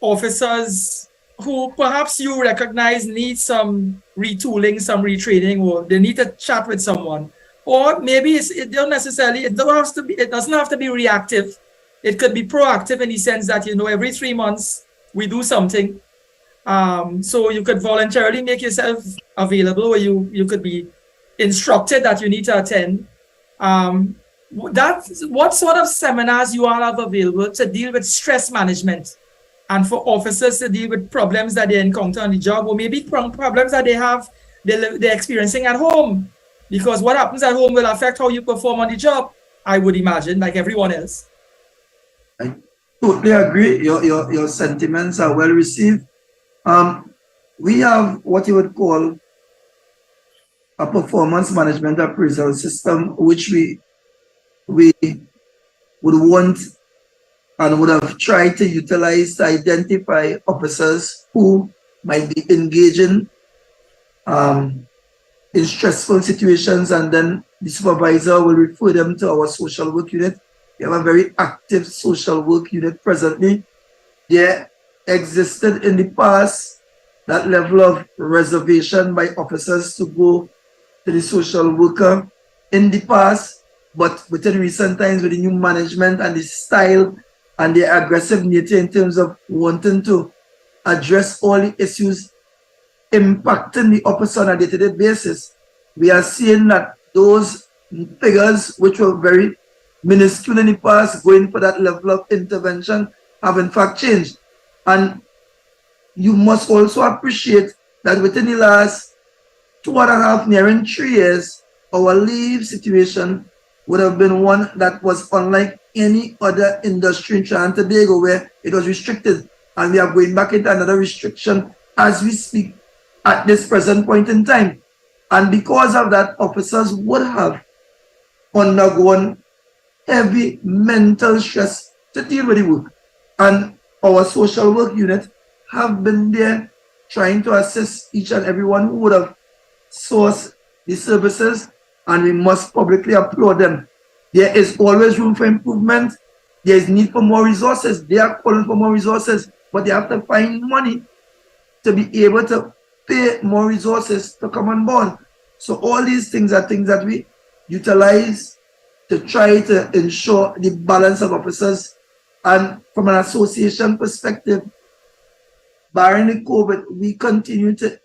officers who perhaps you recognize need some retooling, some retraining, or they need to chat with someone, or maybe it doesn't have to be reactive. It could be proactive in the sense that, you know, every 3 months we do something. So you could voluntarily make yourself available, or you could be instructed that you need to attend. What sort of seminars you all have available to deal with stress management and for officers to deal with problems that they encounter on the job, or maybe problems that they're experiencing at home? Because what happens at home will affect how you perform on the job, I would imagine, like everyone else. I totally agree. Your sentiments are well received. We have what you would call a performance management appraisal system, which we would want and would have tried to utilize to identify officers who might be engaging in stressful situations, and then the supervisor will refer them to our social work unit. We have a very active social work unit presently. There existed in the past that level of reservation by officers to go to the social worker in the past, but within recent times with the new management and the style and the aggressive nature in terms of wanting to address all the issues impacting the officer on a day-to-day basis, we are seeing that those figures, which were very minuscule in the past, going for that level of intervention, have in fact changed. And you must also appreciate that within the last 2.5, nearing 3 years, our leave situation would have been one that was unlike any other industry in Trinidad and Tobago, where it was restricted, and we are going back into another restriction as we speak at this present point in time. And because of that, officers would have undergone heavy mental stress to deal with the work. And our social work unit have been there trying to assist each and everyone who would have sourced the services, and we must publicly applaud them. There is always room for improvement. There is need for more resources. They are calling for more resources, but they have to find money to be able to pay more resources to come on board. So all these things are things that we utilize to try to ensure the balance of officers. And from an association perspective, barring the COVID, we continue to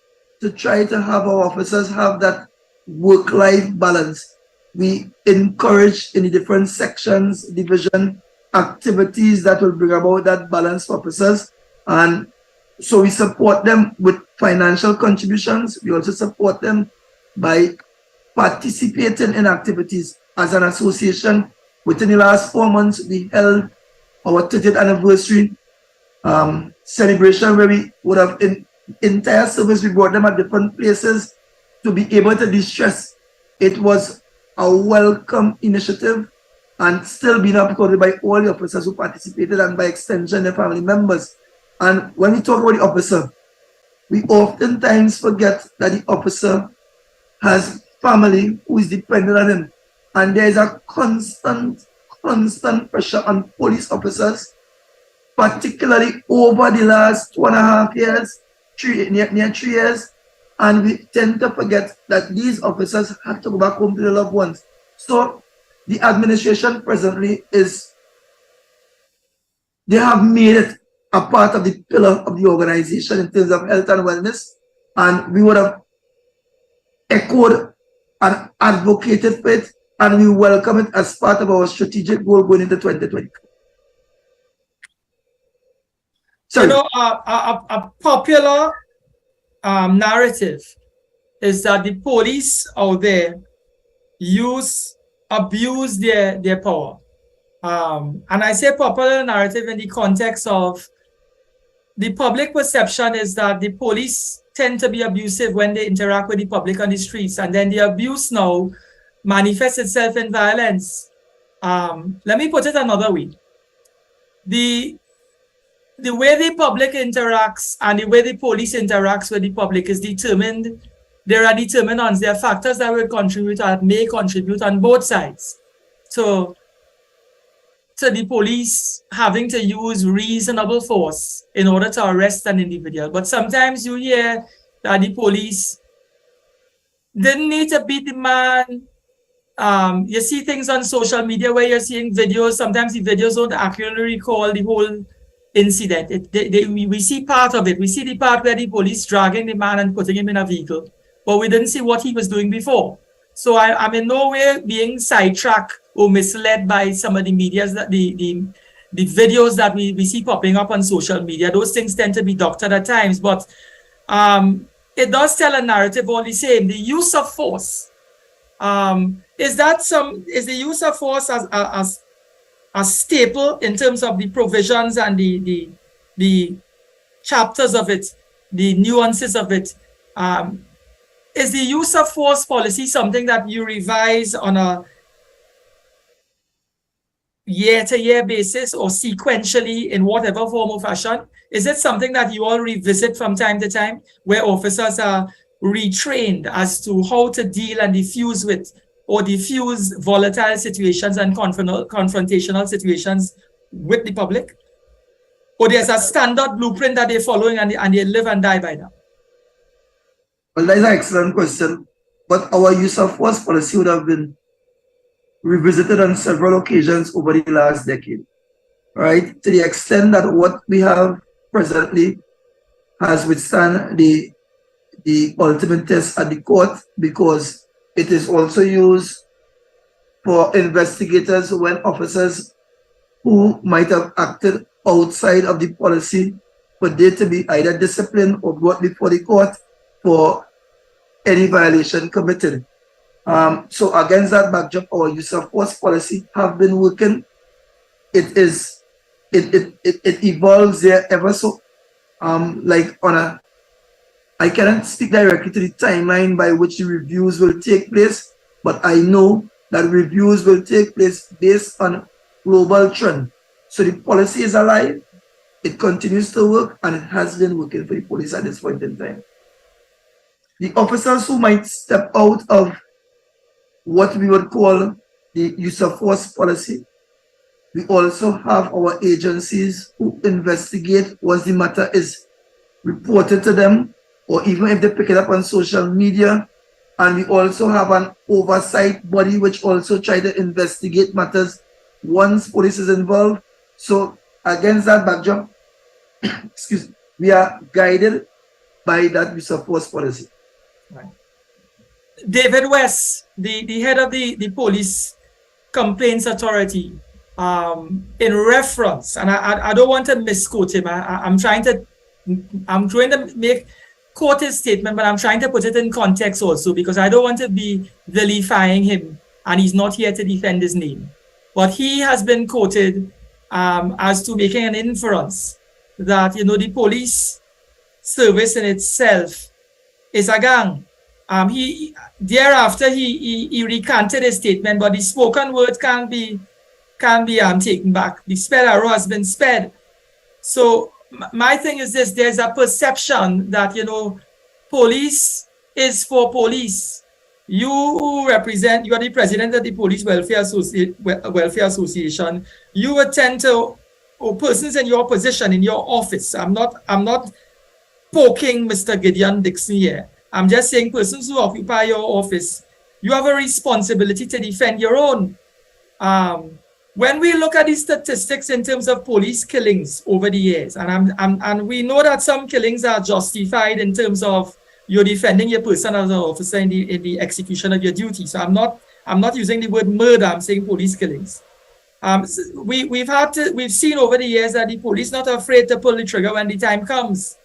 try to have our officers have that work-life balance. We encourage in the different sections, division, activities that will bring about that balance for officers. And so we support them with financial contributions. We also support them by participating in activities. As an association, within the last 4 months, we held our 30th anniversary celebration, where we would have in entire service, we brought them at different places to be able to distress. It was a welcome initiative and still being applauded by all the officers who participated, and by extension their family members. And when we talk about the officer, we oftentimes forget that the officer has family who is dependent on him. And there is a constant pressure on police officers, particularly over the last 2.5 years, near 3 years. And we tend to forget that these officers have to go back home to their loved ones. So the administration presently they have made it a part of the pillar of the organization in terms of health and wellness. And we would have echoed and advocated for it, and we welcome it as part of our strategic goal going into 2020. So, you know, a popular narrative is that the police out there abuse their power. And I say popular narrative in the context of the public perception is that the police tend to be abusive when they interact with the public on the streets, and then the abuse now manifests itself in violence. Let me put it another way. The way the public interacts and the way the police interacts with the public is determined. There are determinants. There are factors that will contribute, that may contribute on both sides. So the police having to use reasonable force in order to arrest an individual. But sometimes you hear that the police didn't need to beat the man. You see things on social media where you're seeing videos. Sometimes the videos don't accurately recall the whole incident. We see part of it. We see the part where the police dragging the man and putting him in a vehicle, but we didn't see what he was doing before. So I'm in no way being sidetracked or misled by some of the medias, that the videos that we see popping up on social media. Those things tend to be doctored at times, but it does tell a narrative all the same. The use of force, is the use of force as a staple in terms of the provisions and the chapters of it, the nuances of it. Is the use of force policy something that you revise on a year-to-year basis or sequentially in whatever form or fashion? Is it something that you all revisit from time to time, where officers are retrained as to how to deal and diffuse volatile situations and confrontational situations with the public? Or there's a standard blueprint that they're following and they live and die by that? Well, that's an excellent question. But our use of force policy would have been revisited on several occasions over the last decade, right? To the extent that what we have presently has withstand the ultimate test at the court, because it is also used for investigators when officers who might have acted outside of the policy for they to be either disciplined or brought before the court for any violation committed. So against that backdrop, our use of force policy have been working. It evolves there ever so. I cannot speak directly to the timeline by which the reviews will take place, but I know that reviews will take place based on global trend. So the policy is alive, it continues to work, and it has been working for the police at this point in time. The officers who might step out of what we would call the use of force policy, we also have our agencies who investigate once the matter is reported to them, or even if they pick it up on social media. And we also have an oversight body which also try to investigate matters once police is involved. So against that backdrop, excuse me, we are guided by that use of force policy. Right. David West, the head of the police complaints authority, in reference, and I don't want to misquote him. I'm trying to make quote his statement, but I'm trying to put it in context also, because I don't want to be vilifying him, and he's not here to defend his name. But he has been quoted as to making an inference that, the police service in itself is a gang. Thereafter he recanted his statement, but the spoken word can be taken back. The spell arrow has been sped. So my thing is this: there's a perception that police is for police. You are the president of the Police Welfare Association. You attend to persons in your position in your office. I'm not poking Mr. Gideon Dixon here. I'm just saying persons who occupy your office, you have a responsibility to defend your own. When we look at the statistics in terms of police killings over the years, and we know that some killings are justified in terms of you're defending your person as an officer in the execution of your duty. So I'm not using the word murder. I'm saying police killings. We've seen over the years that the police not afraid to pull the trigger when the time comes.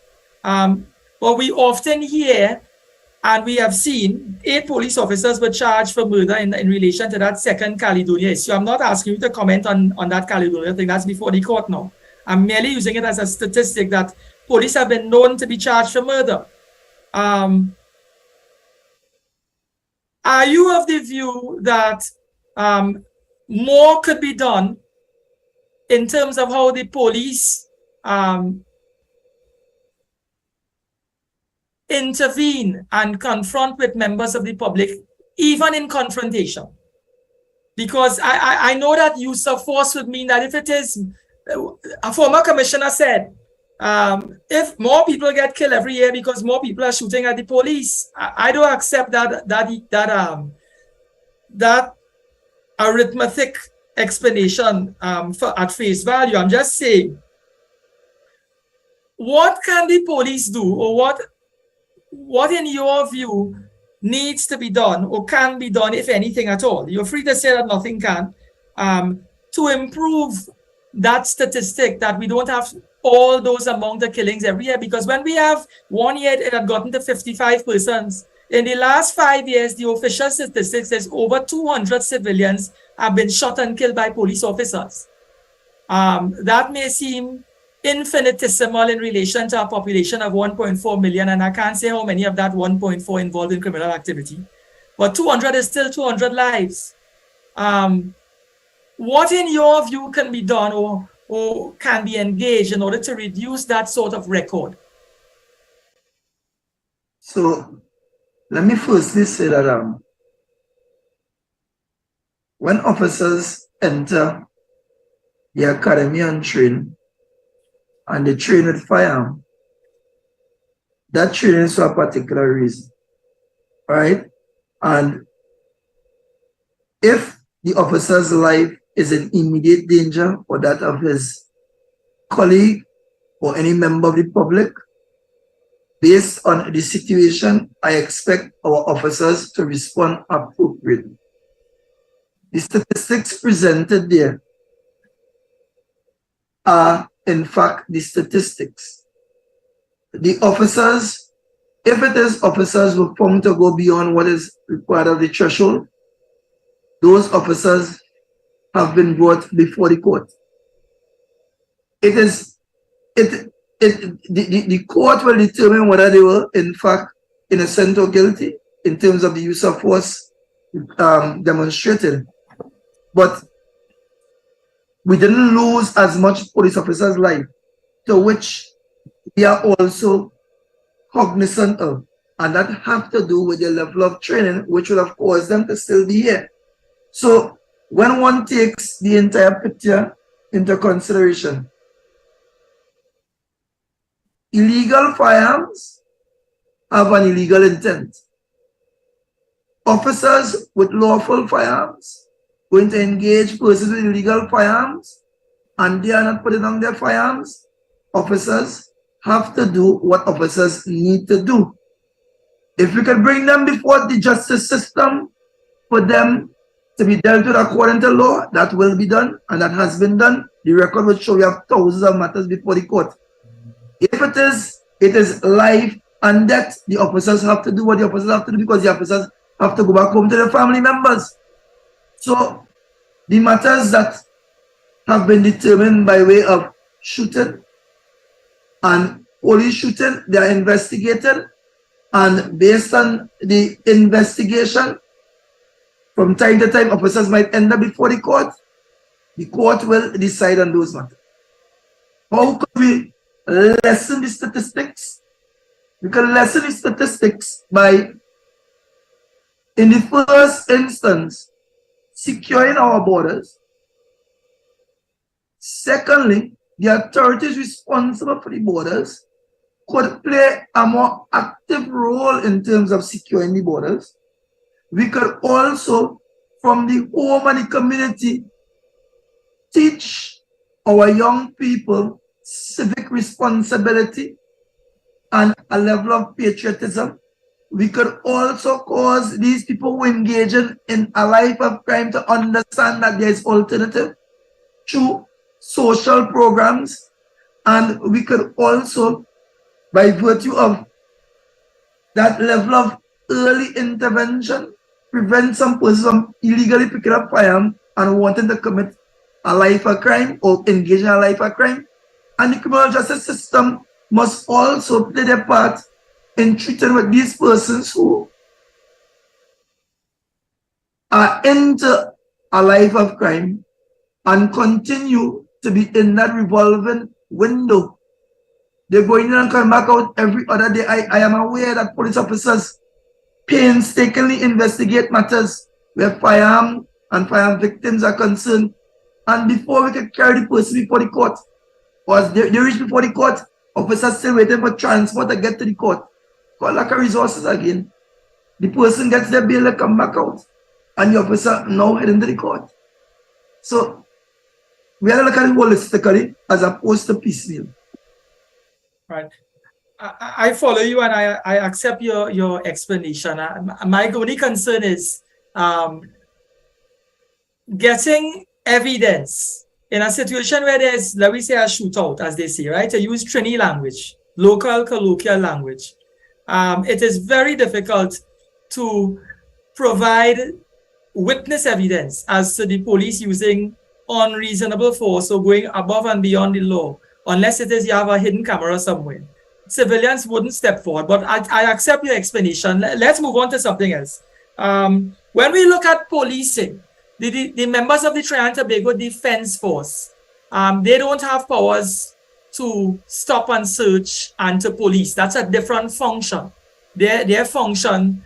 But we often hear, and we have seen, 8 police officers were charged for murder in relation to that second Caledonia issue. I'm not asking you to comment on that Caledonia thing. That's before the court now. I'm merely using it as a statistic that police have been known to be charged for murder. Are you of the view that more could be done in terms of how the police intervene and confront with members of the public, even in confrontation? Because I know that use of force would mean that if it is, a former commissioner said, if more people get killed every year because more people are shooting at the police, I don't accept that arithmetic explanation at face value. I'm just saying, what can the police do, or what in your view needs to be done or can be done, if anything at all? You're free to say that nothing can, to improve that statistic, that we don't have all those amount of killings every year. Because when we have 1 year it had gotten to 55 persons, in the last 5 years, the official statistics says over 200 civilians have been shot and killed by police officers. That may seem infinitesimal in relation to a population of 1.4 million, and I can't say how many of that 1.4 involved in criminal activity, but 200 is still 200 lives. What in your view can be done or can be engaged in order to reduce that sort of record? So let me firstly say that when officers enter the academy and train, and they train with firearm, that training is for a particular reason, right? And if the officer's life is in immediate danger, or that of his colleague or any member of the public, based on the situation, I expect our officers to respond appropriately. The statistics presented there are, in fact, the statistics. The officers, if it is officers who are found to go beyond what is required of the threshold, those officers have been brought before the court. The court will determine whether they were, in fact, innocent or guilty in terms of the use of force demonstrated. But we didn't lose as much police officers' life, to which we are also cognizant of. And that have to do with the level of training, which would have caused them to still be here. So when one takes the entire picture into consideration, illegal firearms have an illegal intent. Officers with lawful firearms going to engage persons with illegal firearms, and they are not putting on their firearms. Officers have to do what officers need to do. If we can bring them before the justice system for them to be dealt with according to law, that will be done, and that has been done. The record will show we have thousands of matters before the court. If it is life and death, the officers have to do what the officers have to do, because the officers have to go back home to their family members. So the matters that have been determined by way of shooting and police shooting, they are investigated, and based on the investigation, from time to time, officers might end up before the court. The court will decide on those matters. How could we lessen the statistics? We can lessen the statistics by, in the first instance, securing our borders. Secondly, the authorities responsible for the borders could play a more active role in terms of securing the borders. We could also, from the home and the community, teach our young people civic responsibility and a level of patriotism. We could also cause these people who engage in a life of crime to understand that there is alternative through social programs. And we could also, by virtue of that level of early intervention, prevent some persons from illegally picking up firearms and wanting to commit a life of crime or engage in a life of crime. And the criminal justice system must also play their part in treating with these persons who are into a life of crime and continue to be in that revolving window. They're going in and coming back out every other day. I am aware that police officers painstakingly investigate matters where firearm and firearm victims are concerned. And before we can carry the person before the court, or as they reach before the court, officers still waiting for transport to get to the court. Got lack of resources again. The person gets their bail, they come back out, and the officer now heading to the court. So we are looking at it holistically as opposed to piecemeal. Right. I follow you and I accept your explanation. My only concern is getting evidence in a situation where there's, let me say, a shootout, as they say, right? To use Trini language, local colloquial language. It is very difficult to provide witness evidence as to the police using unreasonable force or going above and beyond the law, unless it is you have a hidden camera somewhere. Civilians wouldn't step forward, but I accept your explanation. Let's move on to something else. When we look at policing, the members of the Trinidad and Tobago Defense Force, they don't have powers to stop and search and to police. That's a different function. Their function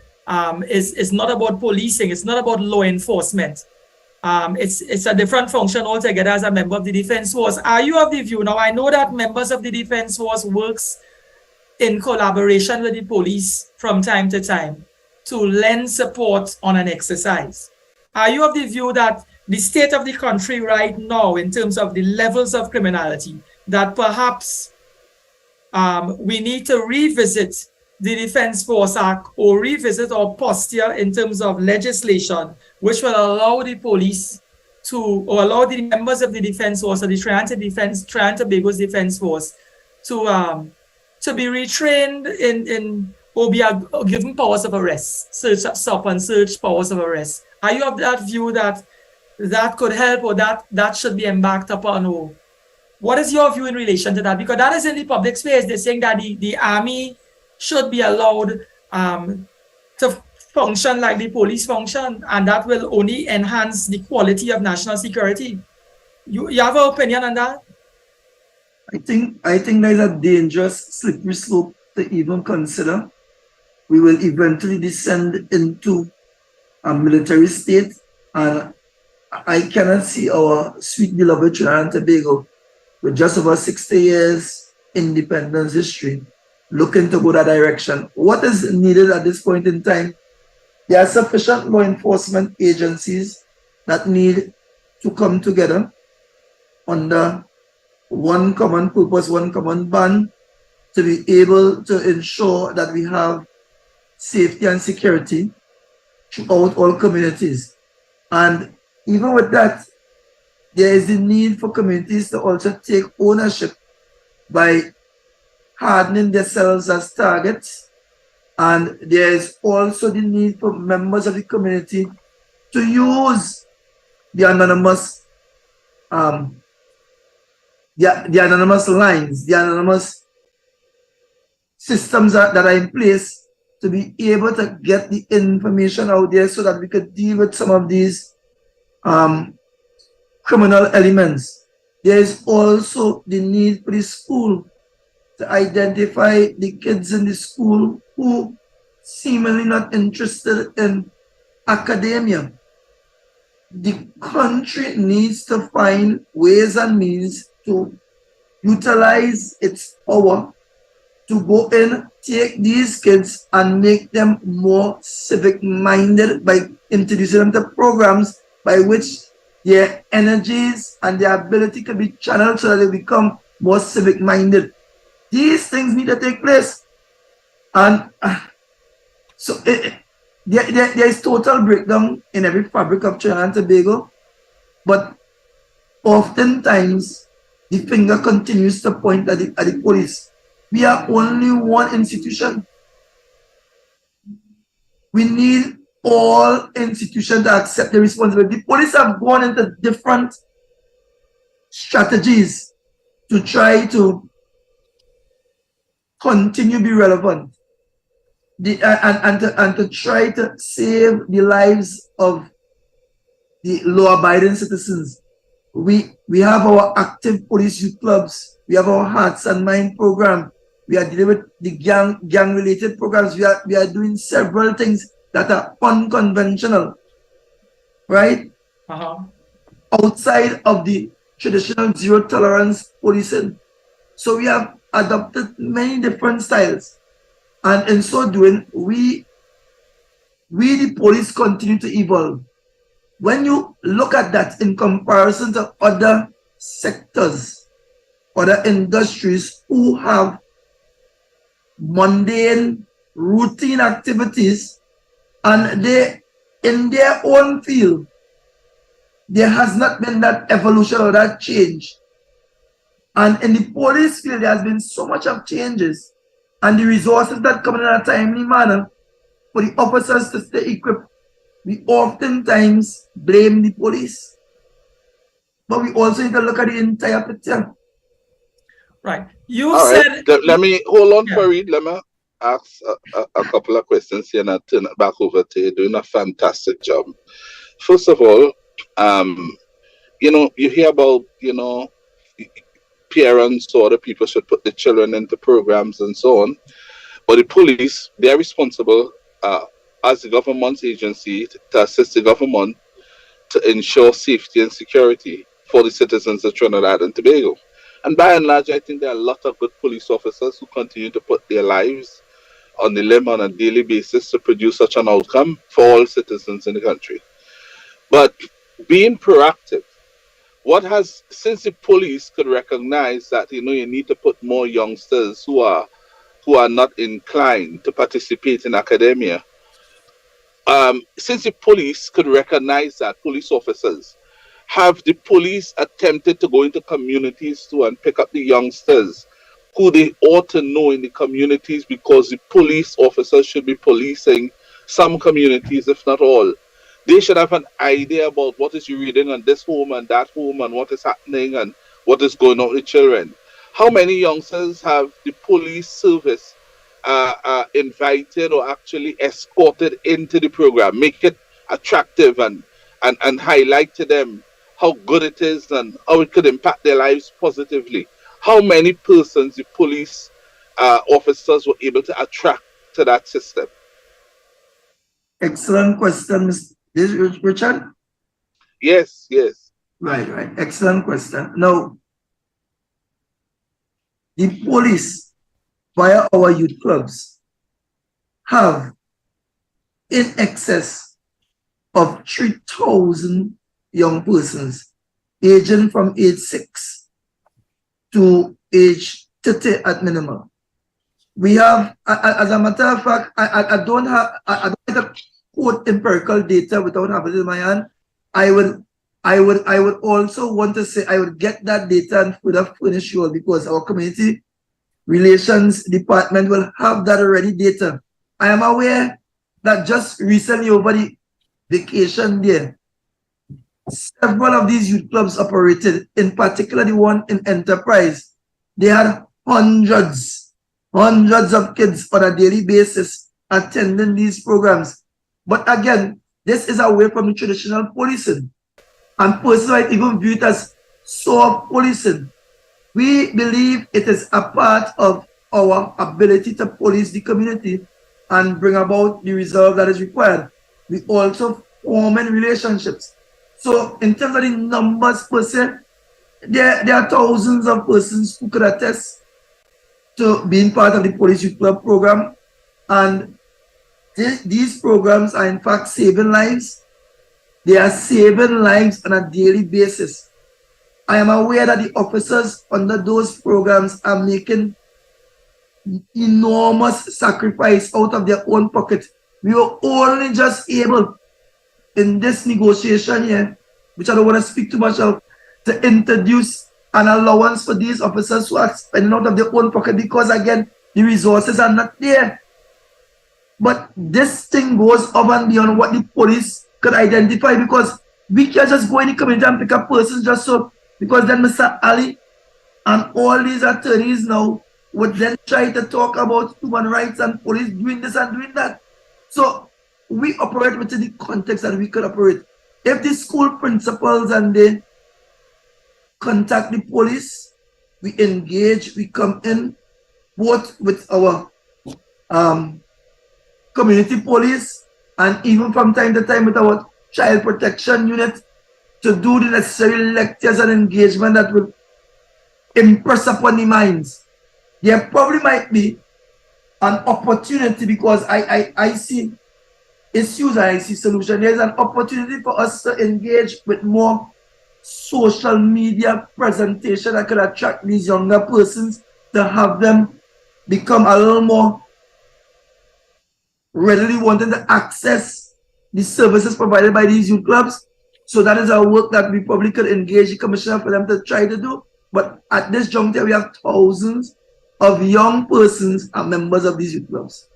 is not about policing. It's not about law enforcement. It's a different function altogether as a member of the Defense Force. Are you of the view? Now, I know that members of the Defense Force works in collaboration with the police from time to time to lend support on an exercise. Are you of the view that the state of the country right now, in terms of the levels of criminality, that perhaps we need to revisit the Defense Force Act or revisit our posture in terms of legislation, which will allow the police to, or allow the members of the Defense Force or the Trinidad and Tobago's Defense Force to be retrained in or be given powers of arrest, stop and search powers of arrest? Are you of that view that that could help, or that should be embarked upon? Or what is your view in relation to that? Because that is in the public space. They're saying that the army should be allowed to function like the police function, and that will only enhance the quality of national security. You have an opinion on that? I think there's a dangerous slippery slope to even consider. We will eventually descend into a military state, and I cannot see our sweet beloved Trinidad and Tobago, with just over 60 years independence history, looking to go that direction. What is needed at this point in time? There are sufficient law enforcement agencies that need to come together under one common purpose, one common band, to be able to ensure that we have safety and security throughout all communities. And even with that, there is the need for communities to also take ownership by hardening themselves as targets. And there is also the need for members of the community to use the anonymous the anonymous lines, the anonymous systems that are in place to be able to get the information out there so that we could deal with some of these criminal elements. There is also the need for the school to identify the kids in the school who seemingly not interested in academia. The country needs to find ways and means to utilize its power to go in, take these kids and make them more civic-minded by introducing them to programs by which their energies and their ability can be channeled so that they become more civic-minded. These things need to take place. And so there is total breakdown in every fabric of Trinidad and Tobago, but oftentimes the finger continues to point at the police. We are only one institution. We need all institutions to accept the responsibility. The police have gone into different strategies to try to continue to be relevant. and to try to save the lives of the law-abiding citizens. We have our active police youth clubs. We have our Hearts and Mind program. We are dealing with the gang-related programs. We are doing several things that are unconventional, right? Outside of the traditional zero tolerance policing. So we have adopted many different styles. And in so doing, we the police continue to evolve. When you look at that in comparison to other sectors, other industries who have mundane, routine activities, and they, in their own field, there has not been that evolution or that change. And in the police field, there has been so much of changes, and the resources that come in a timely manner for the officers to stay equipped. We oftentimes blame the police, but we also need to look at the entire picture. Right. You All said. Right. Let me hold on, Farid. Let me ask a couple of questions here and I'll turn it back over to you. Doing a fantastic job. First of all, you know, you hear about, you know, parents or other people should put the children into programs and so on. But the police, they're responsible as the government's agency to assist the government to ensure safety and security for the citizens of Trinidad and Tobago. And by and large, I think there are a lot of good police officers who continue to put their lives on the limb on a daily basis to produce such an outcome for all citizens in the country. But being proactive, what has, since the police could recognize that, you know, you need to put more youngsters who are not inclined to participate in academia, since the police could recognize that, police officers, have the police attempted to go into communities too and pick up the youngsters who they ought to know in the communities, because the police officers should be policing some communities, if not all. They should have an idea about what is you reading on this home and that home and what is happening and what is going on with children. How many youngsters have the police service invited or actually escorted into the program, make it attractive and highlight to them how good it is and how it could impact their lives positively? How many persons the police officers were able to attract to that system? Excellent question, Mr. Richard. Yes, yes. Right. Excellent question. Now, the police, via our youth clubs, have in excess of 3,000 young persons aging from age 6 to age 30 at minimum. We have, as a matter of fact, I don't have to quote empirical data without having it in my hand. I would also want to say I would get that data and would have furnished you all, because our community relations department will have that already data. I am aware that just recently over the vacation there, several of these youth clubs operated, in particular the one in Enterprise. They had hundreds of kids on a daily basis attending these programs. But again, this is away from the traditional policing. And personally, I even view it as soft policing. We believe it is a part of our ability to police the community and bring about the result that is required. We also form in relationships. So in terms of the numbers per se, there are thousands of persons who could attest to being part of the Police Youth Club program. And these programs are in fact saving lives. They are saving lives on a daily basis. I am aware that the officers under those programs are making enormous sacrifice out of their own pocket. We were only just able in this negotiation here, which I don't want to speak too much of, to introduce an allowance for these officers who are spending out of their own pocket, because again, the resources are not there. But this thing goes over and beyond what the police could identify, because we can't just go in the community and pick up persons just so, because then Mr. Ali and all these attorneys now would then try to talk about human rights and police doing this and doing that. So we operate within the context that we could operate. If the school principals and they contact the police, we engage, we come in both with our community police and even from time to time with our child protection unit to do the necessary lectures and engagement that will impress upon the minds. There probably might be an opportunity because I see issues and I see solutions. There's an opportunity for us to engage with more social media presentation that could attract these younger persons to have them become a little more readily wanting to access the services provided by these youth clubs. So that is our work that we probably could engage the commissioner for them to try to do. But at this juncture, we have thousands of young persons and members of these youth clubs.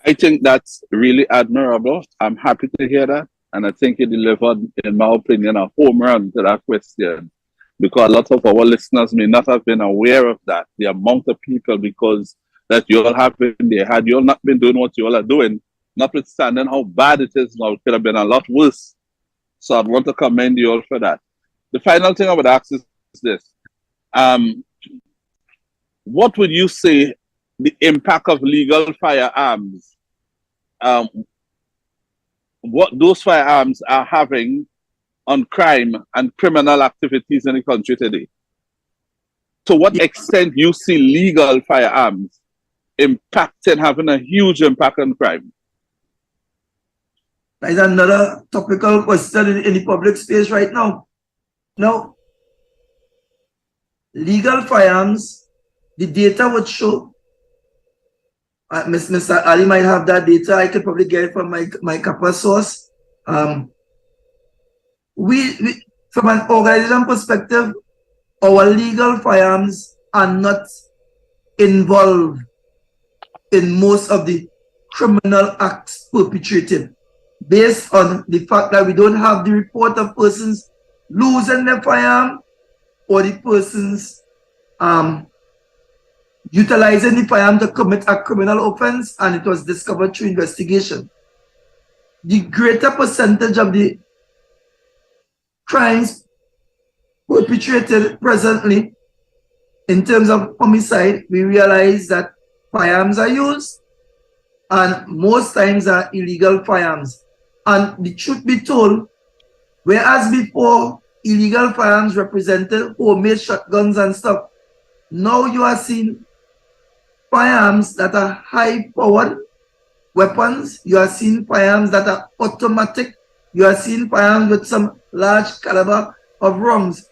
I think that's really admirable. I'm happy to hear that. And I think you delivered, in my opinion, a home run to that question. Because a lot of our listeners may not have been aware of that, the amount of people, because that you all have been there. Had you all not been doing what you all are doing, notwithstanding how bad it is now, it could have been a lot worse. So I'd want to commend you all for that. The final thing I would ask is this. What would you say the impact of legal firearms, what those firearms are having on crime and criminal activities in the country today? To what extent you see legal firearms impacting, having a huge impact on crime? That is another topical question in the public space right now. Now, legal firearms, the data would show, Mr. Ali might have that data, I could probably get it from my CAPA source. We, from an organization perspective, our legal firearms are not involved in most of the criminal acts perpetrated, based on the fact that we don't have the report of persons losing their firearm or the persons utilizing the firearm to commit a criminal offense and it was discovered through investigation. The greater percentage of the crimes perpetrated presently in terms of homicide, we realize that firearms are used and most times are illegal firearms. And the truth be told, whereas before illegal firearms represented homemade shotguns and stuff, now you are seeing firearms that are high-powered weapons. You are seeing firearms that are automatic. You are seeing firearms with some large caliber of rounds.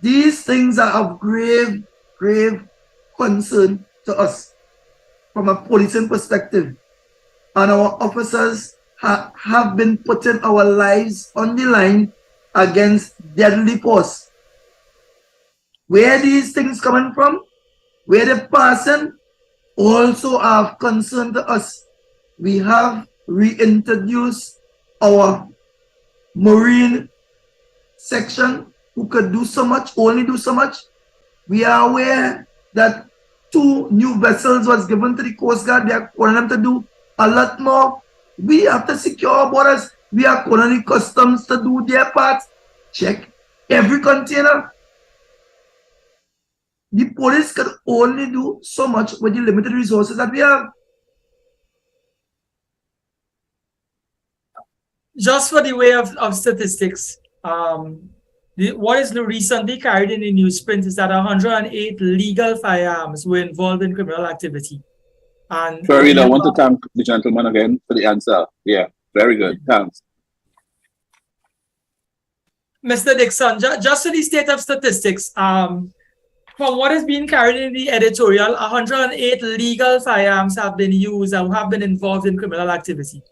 These things are of grave, grave concern to us from a policing perspective. And our officers have been putting our lives on the line against deadly force. Where these things coming from, where they're passing, also of concern to us. We have reintroduced our Marine section who could do so much, only do so much. We are aware that 2 new vessels was given to the Coast Guard. They are calling them to do a lot more. We have to secure our borders. We are calling the customs to do their part. Check every container. The police can only do so much with the limited resources that we have. Just for the way of statistics, what is recently carried in the newsprint is that 108 legal firearms were involved in criminal activity. And Farid, I want to thank the gentleman again for the answer. Yeah, very good. Thanks. Mr. Dixon, just for the state of statistics, from what is being carried in the editorial, 108 legal firearms have been used and have been involved in criminal activity.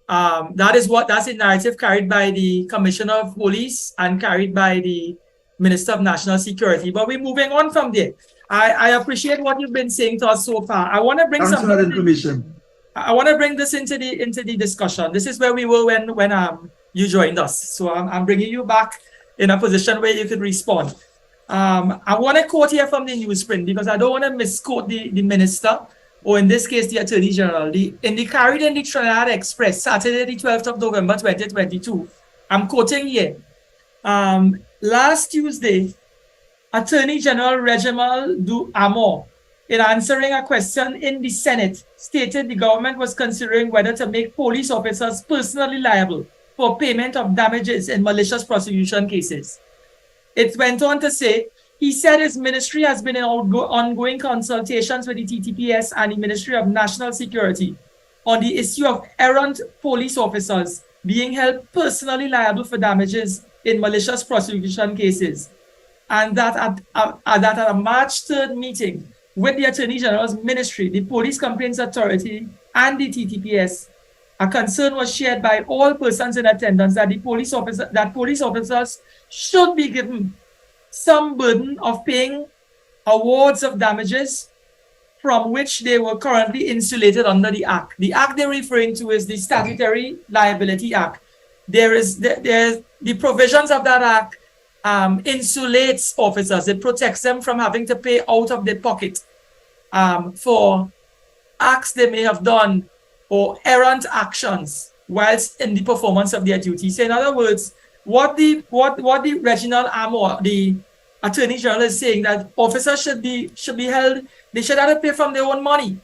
That's the narrative carried by the Commissioner of Police and carried by the Minister of National Security. But we're moving on from there. I appreciate what you've been saying to us so far. I want to bring some information. I want to bring this into the discussion. This is where we were when you joined us. So I'm bringing you back in a position where you could respond. I want to quote here from the newsprint because I don't want to misquote the minister, or in this case, the Attorney General. Carried in the Trinidad Express, Saturday, the 12th of November, 2022. I'm quoting here. Last Tuesday, Attorney General Regimal Du Amor, in answering a question in the Senate, stated the government was considering whether to make police officers personally liable for payment of damages in malicious prosecution cases. It went on to say, he said his ministry has been in ongoing consultations with the TTPS and the Ministry of National Security on the issue of errant police officers being held personally liable for damages in malicious prosecution cases. And that at a March 3rd meeting with the Attorney General's Ministry, the Police Complaints Authority, and the TTPS, a concern was shared by all persons in attendance that police officers should be given some burden of paying awards of damages from which they were currently insulated under the Act. The Act they're referring to is the Statutory Liability Act. The provisions of that Act insulates officers. It protects them from having to pay out of their pocket for acts they may have done or errant actions whilst in the performance of their duty. So in other words, what the Reginald Amor, the Attorney General, is saying, that officers should be held, they should have to pay from their own money.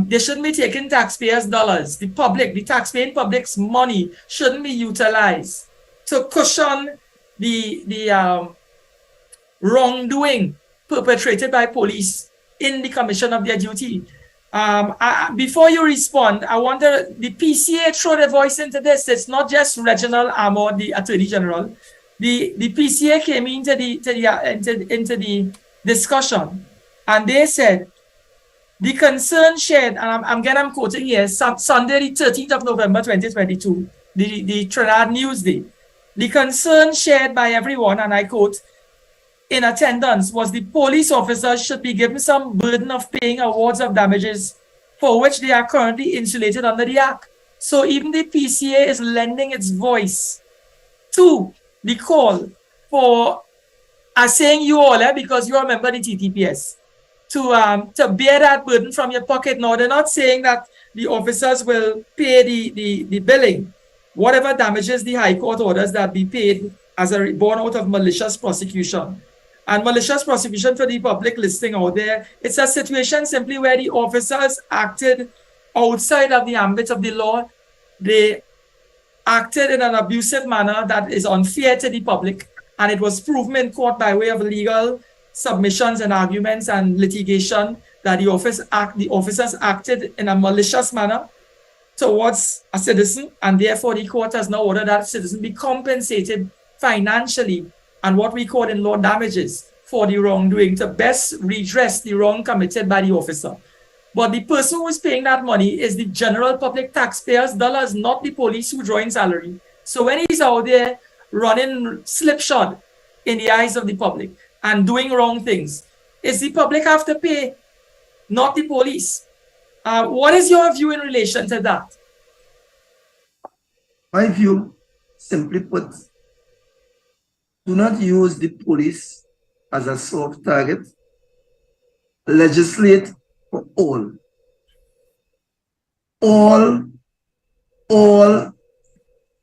They shouldn't be taking taxpayers' dollars. The taxpaying public's money shouldn't be utilized to cushion the wrongdoing perpetrated by police in the commission of their duty. Before you respond, I wonder, the PCA throw their voice into this. It's not just Reginald Amor, the Attorney General. The PCA came into the discussion, and they said the concern shared, and I'm quoting here, Sunday the 13th of November 2022, the Trinidad Newsday. The concern shared by everyone, and I quote, in attendance, was the police officers should be given some burden of paying awards of damages for which they are currently insulated under the Act. So even the PCA is lending its voice to the call for, saying you all, because you are a member of the TTPS, to bear that burden from your pocket. Now, they're not saying that the officers will pay the billing, whatever damages the High Court orders that be paid as a born out of malicious prosecution. And malicious prosecution, for the public listening out there, it's a situation simply where the officers acted outside of the ambit of the law. They acted in an abusive manner that is unfair to the public, and it was proven in court by way of legal submissions and arguments and litigation that the officers acted in a malicious manner towards a citizen, and therefore the court has now ordered that citizen be compensated financially and what we call in law damages for the wrongdoing to best redress the wrong committed by the officer. But the person who is paying that money is the general public taxpayers' dollars, not the police who draw in salary. So when he's out there running slipshod in the eyes of the public and doing wrong things, is the public have to pay, not the police. What is your view in relation to that? My view, simply put, do not use the police as a soft target. Legislate for all. All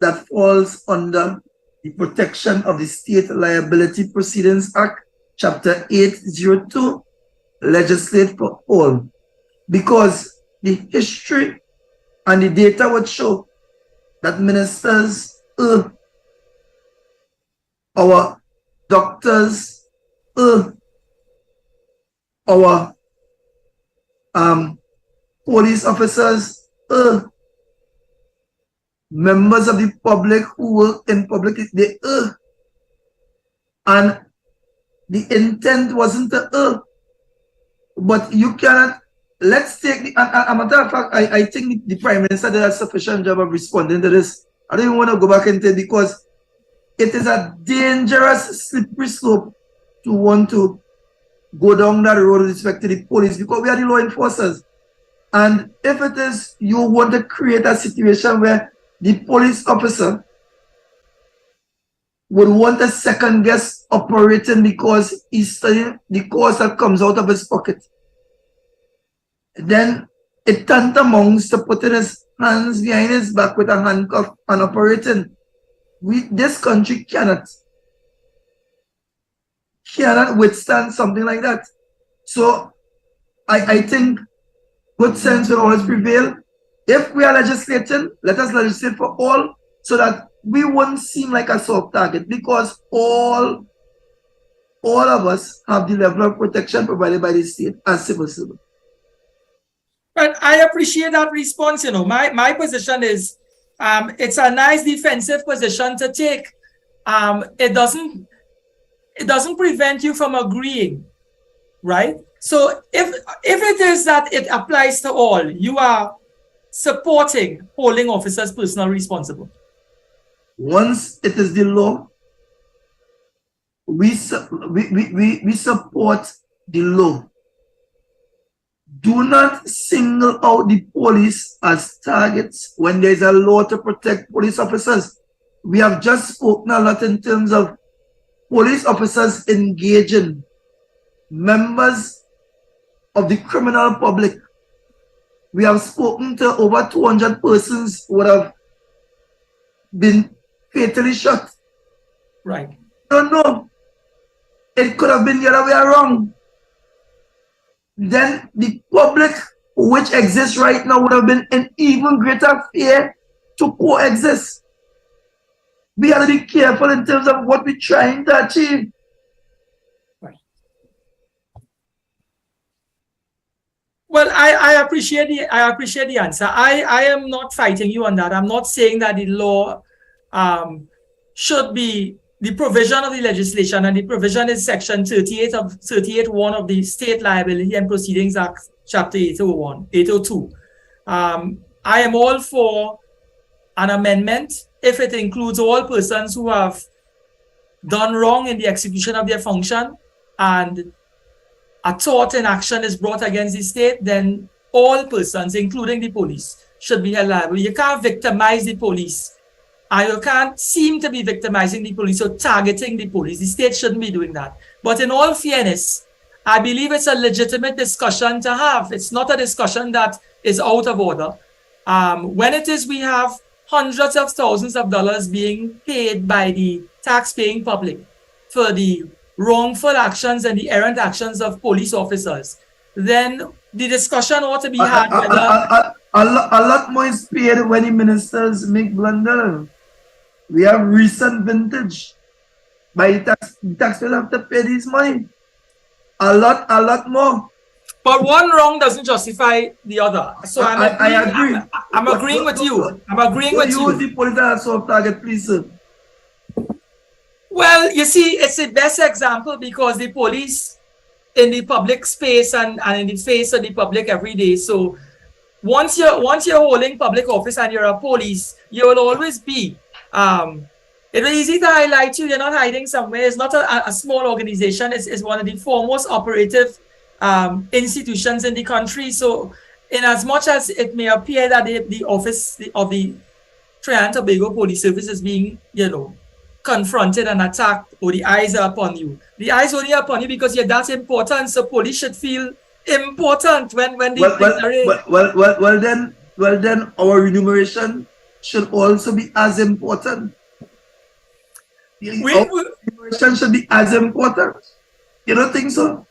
that falls under the protection of the State Liability Proceedings Act, Chapter 802, legislate for all. Because the history and the data would show that ministers, our doctors, our police officers, members of the public who work in public, they and the intent wasn't to but you cannot. Let's take the, a matter of fact, I think the Prime Minister did a sufficient job of responding to this. I don't even want to go back into it because it is a dangerous slippery slope to want to go down that road with respect to the police, because we are the law enforcers. And if it is you want to create a situation where the police officer would want a second guess operating because he's studying the course that comes out of his pocket. Then it tantamounts to putting his hands behind his back with a handcuff and operating. This country cannot withstand something like that. So I think good sense will always prevail. If we are legislating, let us legislate for all so that we won't seem like a soft target, because all of us have the level of protection provided by the state as civil servants. But I appreciate that response. You know, my position is, it's a nice defensive position to take. It doesn't prevent you from agreeing, right? So if it is that it applies to all, you are supporting holding officers personally responsible. Once it is the law, we support the law. Do not single out the police as targets when there is a law to protect police officers. We have just spoken a lot in terms of police officers engaging members of the criminal public. We have spoken to over 200 persons who have been fatally shot. Right. No. It could have been the other way around. Then the public, which exists right now, would have been in even greater fear to coexist. We have to be careful in terms of what we're trying to achieve. Right. Well, I appreciate the answer. I am not fighting you on that. I'm not saying that the law should be the provision of the legislation, and the provision is section 38(1) of the State Liability and Proceedings Act, chapter 802. I am all for an amendment if it includes all persons who have done wrong in the execution of their function and a tort in action is brought against the state. Then all persons, including the police, should be held liable. You can't victimize the police. You can't seem to be victimizing the police or targeting the police. The state shouldn't be doing that. But in all fairness, I believe it's a legitimate discussion to have. It's not a discussion that is out of order. When it is, we have hundreds of thousands of dollars being paid by the tax-paying public for the wrongful actions and the errant actions of police officers, then the discussion ought to be had. A lot more is paid when the ministers make blunders. We have recent vintage. By the taxpayers have to pay this money. A lot more. But one wrong doesn't justify the other. So I agree. I'm agreeing with you. I'm agreeing with you. Use the police as a soft target, please, sir. Well, you see, it's the best example because the police in the public space and in the face of the public every day. So once you're holding public office and you're a police, you will always be. It will be easy to highlight you. You're not hiding somewhere. It's not a small organization. It's one of the foremost operative institutions in the country. So in as much as it may appear that the office of the Trinidad and Tobago Police Service is being, confronted and attacked, or the eyes are upon you. The eyes only are upon you because you're that important. So police should feel important when well then our remuneration should also be as important. Remuneration should be as important. You don't think so?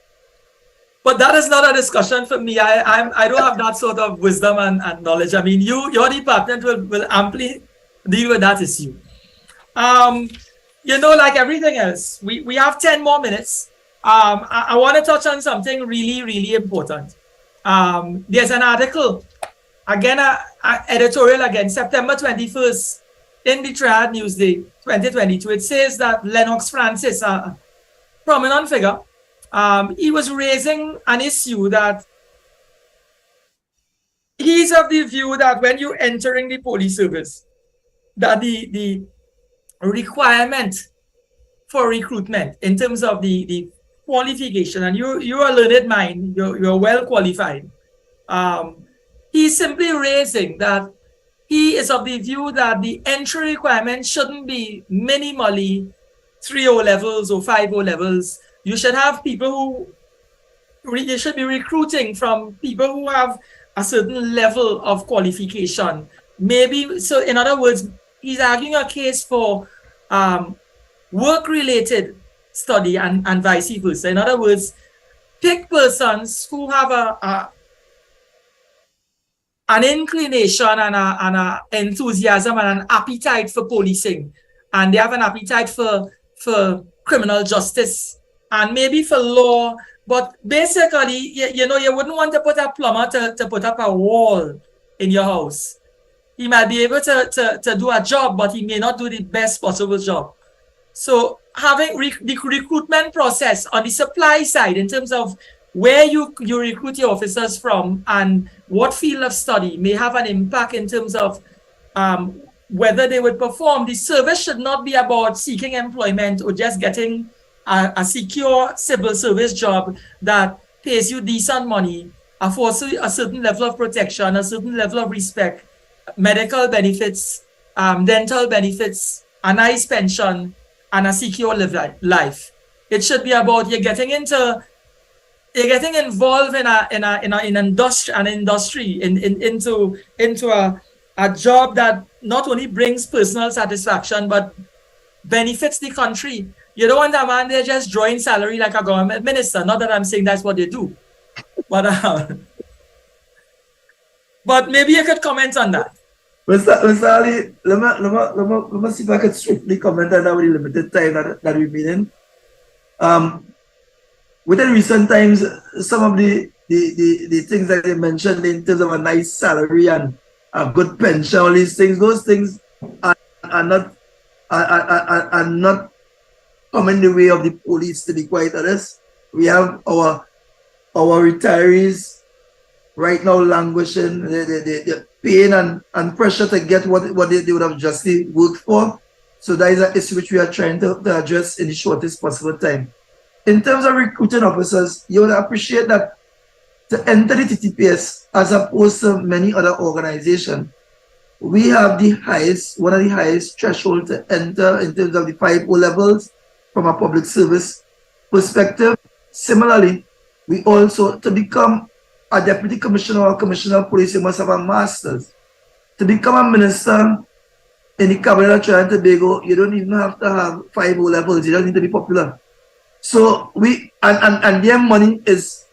But that is not a discussion for me. I don't have that sort of wisdom and knowledge. I mean, your department will amply deal with that issue. Like everything else, we have 10 more minutes. I want to touch on something really, really important. There's an article, again, editorial again, September 21st, in the Trinidad Newsday, 2022. It says that Lennox Francis, a prominent figure, he was raising an issue that he's of the view that when you're entering the police service, that the requirement for recruitment in terms of the qualification, and you're a learned mind, you're well qualified. He's simply raising that he is of the view that the entry requirement shouldn't be minimally 3 O levels or 5 O levels. You should have people who you should be recruiting from people who have a certain level of qualification. Maybe, so in other words, he's arguing a case for work-related study and vice versa. In other words, pick persons who have an inclination and an enthusiasm and an appetite for policing, and they have an appetite for criminal justice and maybe for law. But basically, you wouldn't want to put a plumber to put up a wall in your house. He might be able to do a job, but he may not do the best possible job. So having the recruitment process on the supply side in terms of where you recruit your officers from and what field of study may have an impact in terms of whether they would perform. The service should not be about seeking employment or just getting a secure civil service job that pays you decent money, affords you a certain level of protection, a certain level of respect, medical benefits, dental benefits, a nice pension, and a secure life. It should be about you're getting involved in an industry, into a job that not only brings personal satisfaction but benefits the country. You don't want a man there just drawing salary like a government minister. Not that I'm saying that's what they do, but maybe you could comment on that. Mr. Ali, let me see if I can swiftly comment on that with the limited time that we've been in. Within recent times, some of the things that you mentioned in terms of a nice salary and a good pension, all these things, those things are not coming the way of the police, to be quite honest. We have our retirees right now languishing, the pain and pressure to get what they would have justly worked for. So that is an issue which we are trying to address in the shortest possible time. In terms of recruiting officers, you would appreciate that to enter the TTPS, as opposed to many other organizations, we have one of the highest thresholds to enter in terms of the 5 O levels from a public service perspective. Similarly, we also, to become a deputy commissioner or commissioner of police, you must have a master's. To become a minister in the cabinet of Trinidad and Tobago, you don't even have to have 5 O levels. You just need to be popular. So and their money is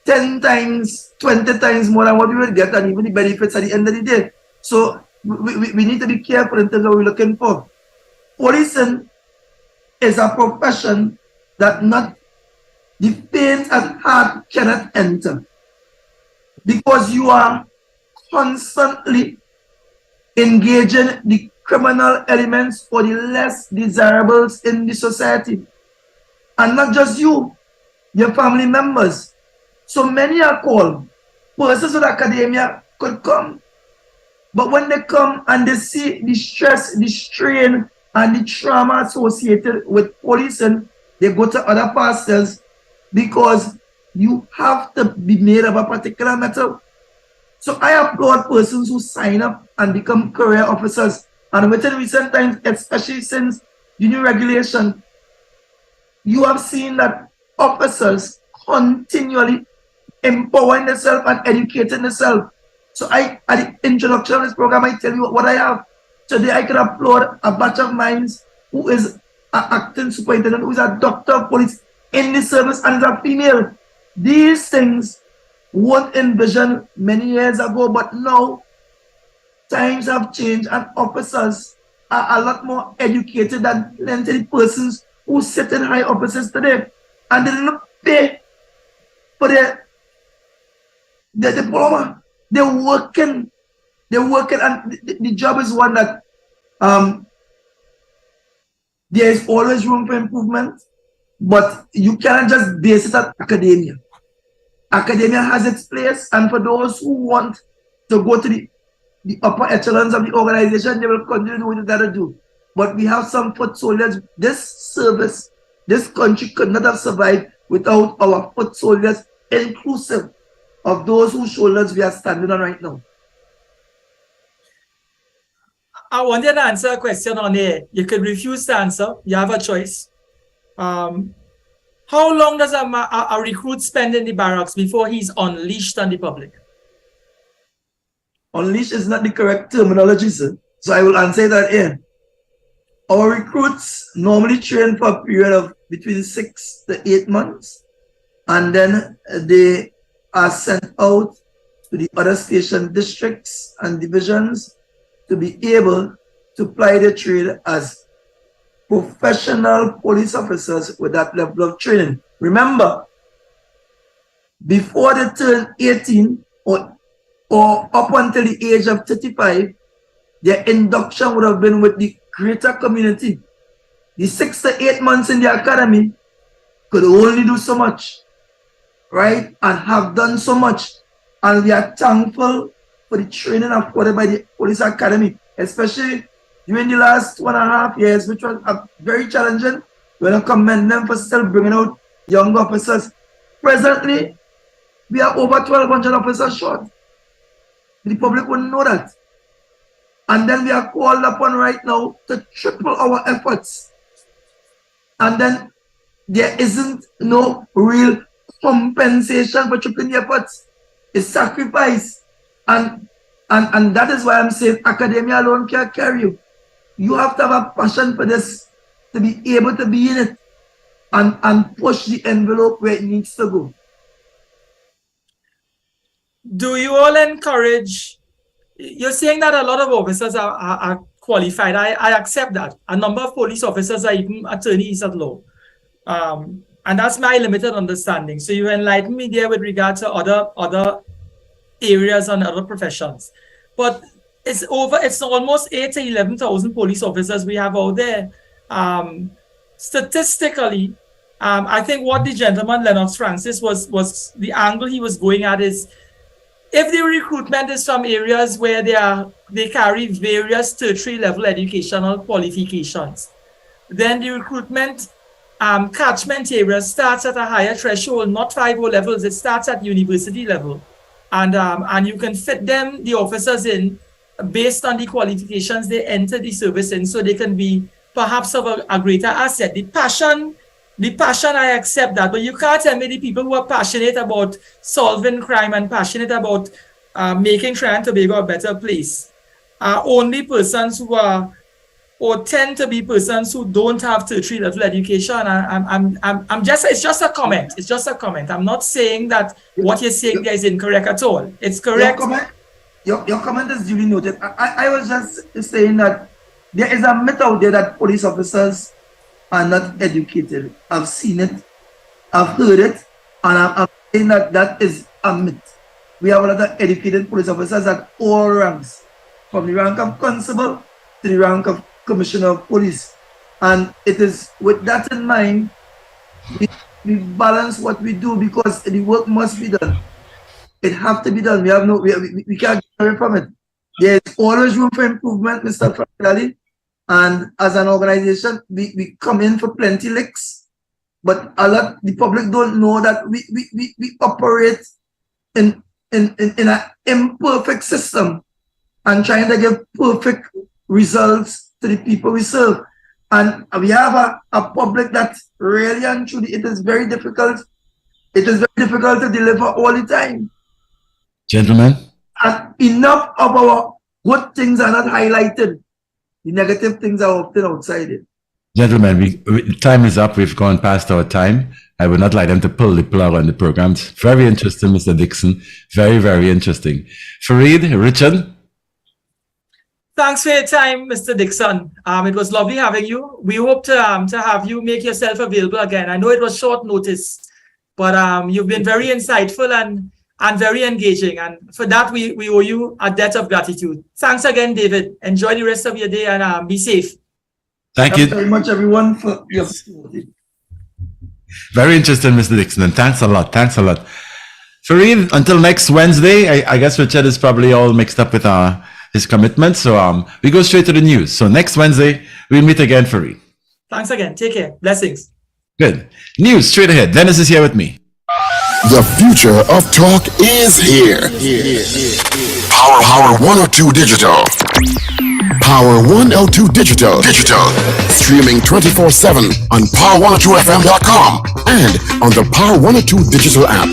10 times, 20 times more than what we would get, and even the benefits at the end of the day. So we need to be careful in terms of what we're looking for. Policing is a profession that not the faint at heart cannot enter, because you are constantly engaging the criminal elements or the less desirables in the society. And not just you, your family members. So many are called. Persons with academia could come. But when they come and they see the stress, the strain, and the trauma associated with policing, they go to other pastors, because you have to be made of a particular metal. So I applaud persons who sign up and become career officers. And within recent times, especially since the new regulation, you have seen that officers continually empowering themselves and educating themselves. So at the introduction of this program, I tell you what I have. Today I can applaud a batch of minds who is an acting superintendent, who is a doctor of police in the service, and is a female. These things weren't envisioned many years ago, but now times have changed and officers are a lot more educated than plenty of persons who sit in high offices today, and they don't pay for their diploma. They're working, and the job is one that there is always room for improvement, but you cannot just base it at academia. Academia has its place, and for those who want to go to the upper echelons of the organization, they will continue to do what they gotta do. But we have some foot soldiers. This service, this country could not have survived without our foot soldiers, inclusive of those whose shoulders we are standing on right now. I wanted to answer a question on air. You could refuse to answer. You have a choice. How long does a recruit spend in the barracks before he's unleashed on the public? Unleashed is not the correct terminology, sir. So I will answer that here. Our recruits normally train for a period of between 6 to 8 months, and then they are sent out to the other station districts and divisions to be able to ply their trade as professional police officers with that level of training. Remember, before they turn 18 or up until the age of 35, their induction would have been with the greater community. The 6 to 8 months in the academy could only do so much, right? And have done so much. And we are thankful for the training afforded by the police academy, especially during the last 1.5 years, which was very challenging. We want to commend them for still bringing out young officers. Presently, we are over 1,200 officers short. The public wouldn't know that. And then we are called upon right now to triple our efforts. And then there isn't no real compensation for tripling the efforts. It's sacrifice. And that is why I'm saying academia alone can't carry you. You have to have a passion for this to be able to be in it and push the envelope where it needs to go. Do you all encourage? You're saying that a lot of officers are qualified. I accept that. A number of police officers are even attorneys at law. And that's my limited understanding. So you enlighten me there with regard to other areas and other professions. But it's almost 8 to 11,000 police officers we have out there. Statistically, I think what the gentleman Lennox Francis was the angle he was going at is, if the recruitment is from areas where they carry various tertiary level educational qualifications, then the recruitment catchment area starts at a higher threshold, not 5O levels, it starts at university level. And you can fit them, the officers, in based on the qualifications they enter the service in, so they can be perhaps of a greater asset. The passion, I accept that, but you can't tell me the people who are passionate about solving crime and passionate about making Trinidad and Tobago a better place are only persons who are, or tend to be persons who don't have tertiary level education. It's just a comment. It's just a comment. I'm not saying that what you're saying there is incorrect at all. It's correct. Your comment is duly noted. I was just saying that there is a myth out there that police officers are not educated. I've seen it, I've heard it, and I'm saying that is a myth. We have a lot of educated police officers at all ranks, from the rank of constable to the rank of commissioner of police. And it is with that in mind, we balance what we do, because the work must be done. It has to be done. We can't get away from it. There's always room for improvement, Mr. Franklin. And as an organization, we come in for plenty licks, but the public don't know that we operate in an imperfect system and trying to give perfect results to the people we serve. And we have a public that really and truly, it is very difficult. It is very difficult to deliver all the time. Gentlemen. And enough of our good things are not highlighted. The negative things are often outside it. Gentlemen, time is up. We've gone past our time. I would not like them to pull the plug on the programs. Very interesting, Mr. Dixon. Very, very interesting. Fareed, Richard? Thanks for your time, Mr. Dixon. It was lovely having you. We hope to have you make yourself available again. I know it was short notice, but you've been very insightful and very engaging. And for that, we owe you a debt of gratitude. Thanks again, David. Enjoy the rest of your day and be safe. Thank you very much, everyone, for your support. Very interesting, Mr. Dixon, and thanks a lot. Thanks a lot. Fareed, until next Wednesday, I guess Richard is probably all mixed up with his commitments. So we go straight to the news. So next Wednesday, we'll meet again, Fareed. Thanks again. Take care. Blessings. Good. News straight ahead. Dennis is here with me. The future of talk is here. Power 102 Digital. Power 102 Digital. Streaming 24/7 on power102fm.com and on the Power 102 Digital app.